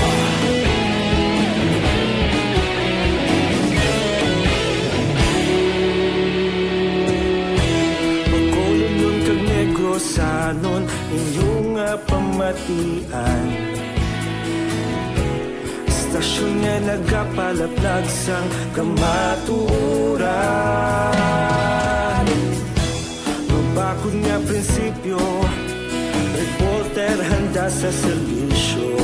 [SPEAKER 8] Pagkolon kag negrosanon, inyong pamatian. Istasyon nga nagapalaplag sang kamatuuran. Mabakod nga prinsipyo, reporter handa sa serbisyo.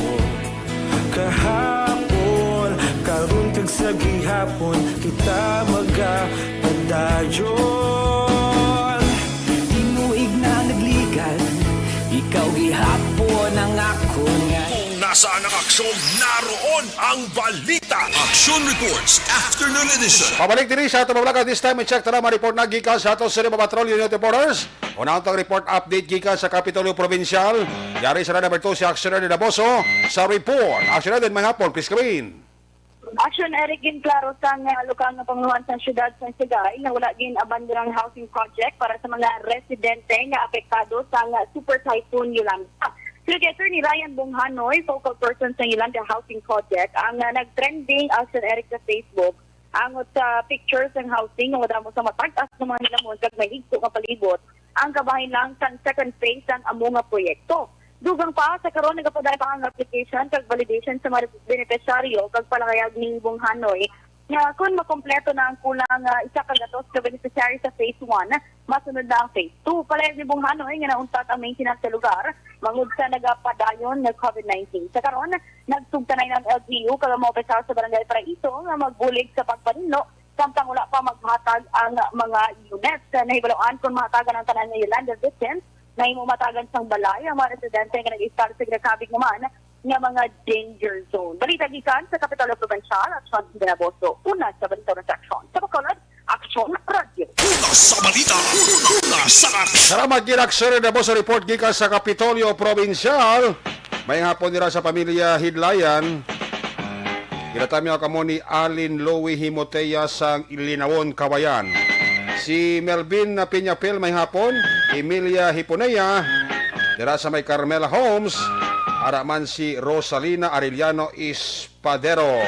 [SPEAKER 8] Kahapon, karon kag sa gihapon, kita magapadayon.
[SPEAKER 9] Tinuig na nagligan, ikaw gihapon ang ako nga.
[SPEAKER 2] Kung nasaan ang aksyon, naroon ang balita. Action Reports Afternoon Edition.
[SPEAKER 1] Pabalik din sa ato mga this time, i-check na mga report na gikan sa ato sa mga patrol unit reporters. Una ang report update gikan sa Kapitolyo Provincial. Yari sa number 2 si Actioner ni Daboso sa report. Actioner din mga hapon, please come in.
[SPEAKER 5] Action Eric Ginklaro sa lokal na pangunuan sa siyudad sa Sigay na wala gin abandonang housing project para sa mga residente nga apektado sa Super Typhoon Yolanda. Together ni Ryan Bonghanoy, focal person sa Yolanda Housing Project, ang nag-trending Action Eric sa Facebook ang sa pictures ng housing nga wala mo sa matag-as ng mga nilamon kag may higso nga palibot ang kabahin lang sa second phase ng among nga proyekto. Dugang pa sa karon nagapaday pa ang application kag validation sa mga beneficiaryo kag palangayag ni Bonghanoy nga kung makompleto na ang kulang isa ka gatos ka beneficiary sa phase 1, masunod na ang phase 2. Palayag ni Bonghanoy nga nauntat ang maintenance sa lugar mangud sa nagapadayon ng COVID-19. Sa karon nagsugtanay ng LGU kag mga opisyal sa Barangay Paraiso nga magbulig sa pagpanino samtang wala pa maghatag ang mga units. Nahibaluan kung mahatagan ang tanan ng Yolanda victims na matagan sang balay ang mga residente nga nag-istar sa Gracabig naman nga mga danger zone. Balita gikan sa Kapitolyo Provincial at Sean Dinaboso. Una sa balita ng section. Sa Bacolod, Action Radio.
[SPEAKER 2] Una sa balita, una sa aksyon.
[SPEAKER 1] Salamat gin Actioner ni Daboso report gikan sa Kapitolyo Provincial. May hapon nila sa pamilya Hidlayan. Ginatami ako mo ni Alin Lowy Himoteya sang Ilinawon, Kawayan. Si Melvin Piñapel may hapon, Emilia Hiponea, dira sa may Carmela Homes, araman si Rosalina Arellano Espadero,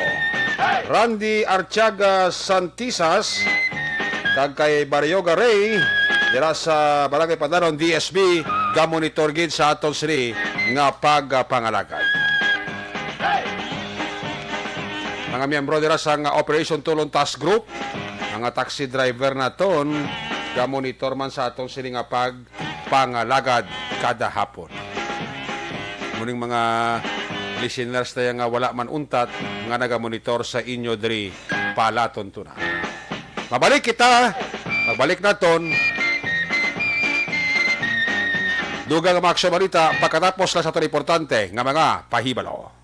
[SPEAKER 1] Randy Archaga Santisas, kag kay Barrioga Ray, dira sa Barangay Pandanon DSB, gamonitor gid sa aton sini nga pagpangalagay. Mga miyembro dira sa nga Operation Tulong Task Group, mga taxi driver na ton, gamonitor man sa atong sini nga pagpangalagad kada hapon. Muning mga listeners tayo nga wala man untat, nga nagamonitor sa inyo diri palaton to na. Magbalik naton. Dugang mga aksyon balita, pagkatapos lang sa ito importante nga mga pahibalo.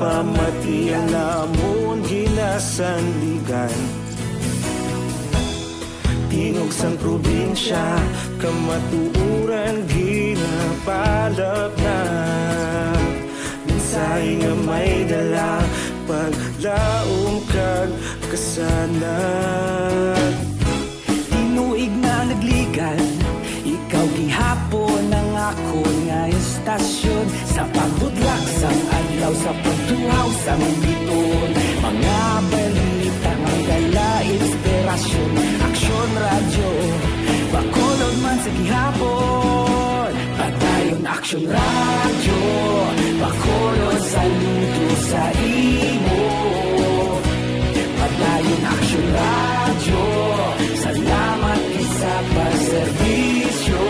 [SPEAKER 8] Pamatian namon ginasandigan. tingog sang probinsya, kamatuuran ginapalap na. Minsay nga may dala, paglaom kag kasanag.
[SPEAKER 9] Tinuig na nagligan, ikaw gihapon ang ako nga estasyon. Sa pagbudlak sang adlaw, sa pagtuhaw sang biton. Mga balita nga dala inspirasyon. Aksyon radyo, bakolod man sa gihapon. Padayon aksyon radyo, bakolod sa luto sa imo. Padayon aksyon radyo, salamat sa pagserbisyo.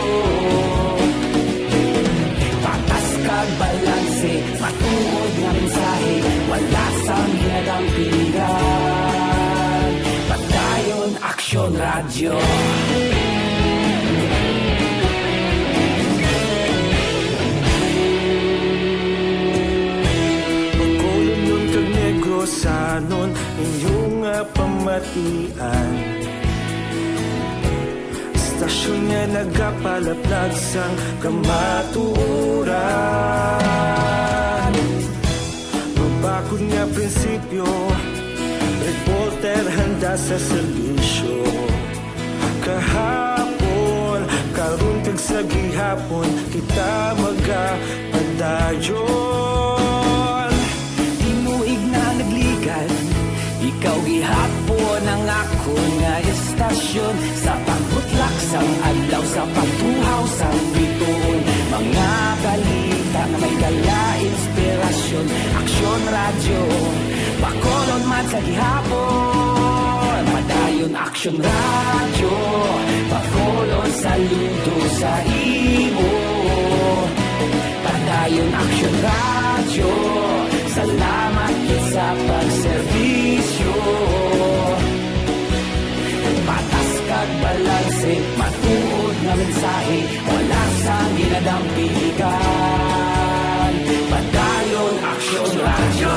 [SPEAKER 9] Patas kag balanse, matuod nga mensahe, wala sang ginadampingan. Padayon aksyon radyo.
[SPEAKER 8] Pagkulong nun kag negrosanon, inyong nga pamatian. Stasyon nga nagapalaplag sang kamatuuran. Mabakod nga prinsipyo, reporter handa sa serbisyo. Kahapon, karon kag sa gihapon, kita magapadayon.
[SPEAKER 9] Tinuig na nagligan, ikaw gihapon ang ako nga estasyon. Sa pagbutlak sang adlaw, sa pagtuhaw sang biton. Mga balita na may dala inspirasyon. Aksyon radyo, bakolon man sa gihapon. Padayon aksyon radyo, bakolon sa luto sa imo. Padayon aksyon radyo, salamat sa pagserbisyo. Patas kag balanse, matuod nga mensahe, wala sang ginadampingan. Padayon aksyon radyo.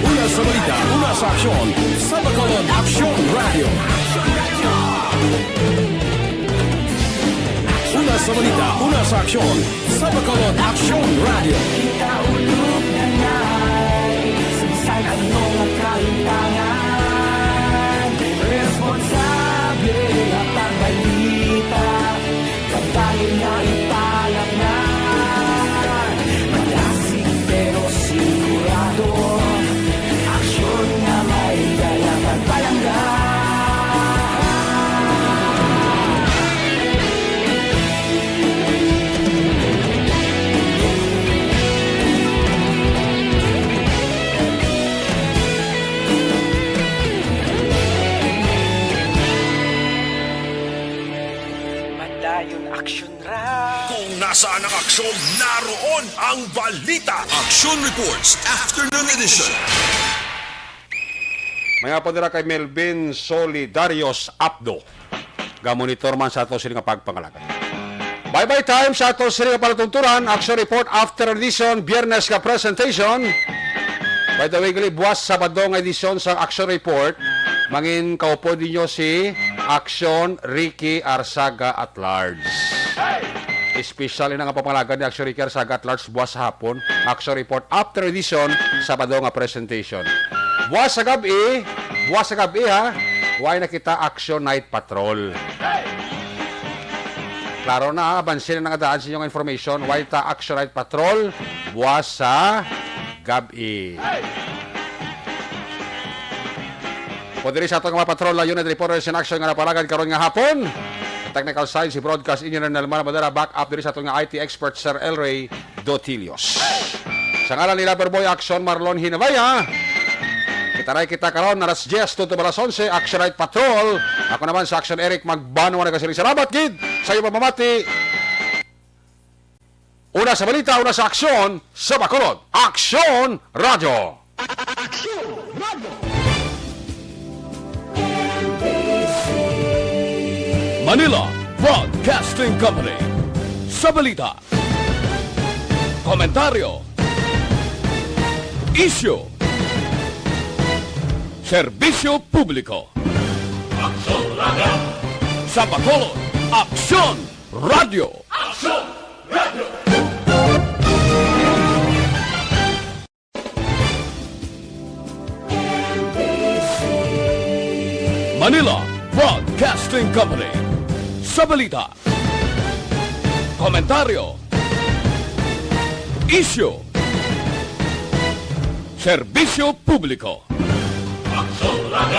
[SPEAKER 2] Una sa balita, una sa aksyon, sa Bacolod Aksyon Radio. Una sa balita, una sa aksyon, sa Bacolod Aksyon Radio.
[SPEAKER 9] Kita ulog na na'y sinsan ano nga kahintangan. Responsable ang pagbalita, kabayo na ipalang na. Malasig pero sigurado, aksyon na may dalang pagpalanggan. Padayon aksyon ra.
[SPEAKER 2] Kung nasaan ang aksyon, naroon ang balita. Aksyon Reports Afternoon Edition.
[SPEAKER 1] Maya po nila kay Melvin Solidarios Abdo. Gamonitor man sa ato sila nga pagpangalagan. Bye-bye time sa ato sila nga palatunturan. Action Report After Edition, Biyernes ka presentation. By the way, buwas Sabado nga edisyon sa Action Report. Mangin kaupo ninyo si Action Ricky Arsaga at Large. Espesyal na nga pamalagan ni Action Ricky Arsaga at Large buwas sa hapon. Action Report After Edition, Sabado nga presentation. Buwas sa gabi ha, huwag na kita Action Night Patrol. Klaro na, bansin na nga daan sa inyong information, huwag ta Action Night Patrol, buwas sa gabi. O diri sa itong mga patrol, unit reporters in action nga napalagan karon nga hapon. Technical side, si broadcast engineer Nelmar Madera, back up diri sa itong nga IT expert Sir Elray Dotilios. Sa ngalan ni Loverboy Action Marlon Hinabaya, Itaray kita karon alas 10 tuto alas 11 Action Night Patrol. Ako naman sa Action Eric Magbano na kasi salamat gid sa iyo pamamati. Una sa balita, una sa aksyon sa Bacolod Action Radio.
[SPEAKER 9] Action Radio.
[SPEAKER 2] Manila Broadcasting Company. Sa balita, komentaryo, issue, Serbisyo Publiko. Sa Bacolod, Aksyon Radio. Manila Broadcasting Company. Sa balita, komentaryo, isyu, serbisyo publiko.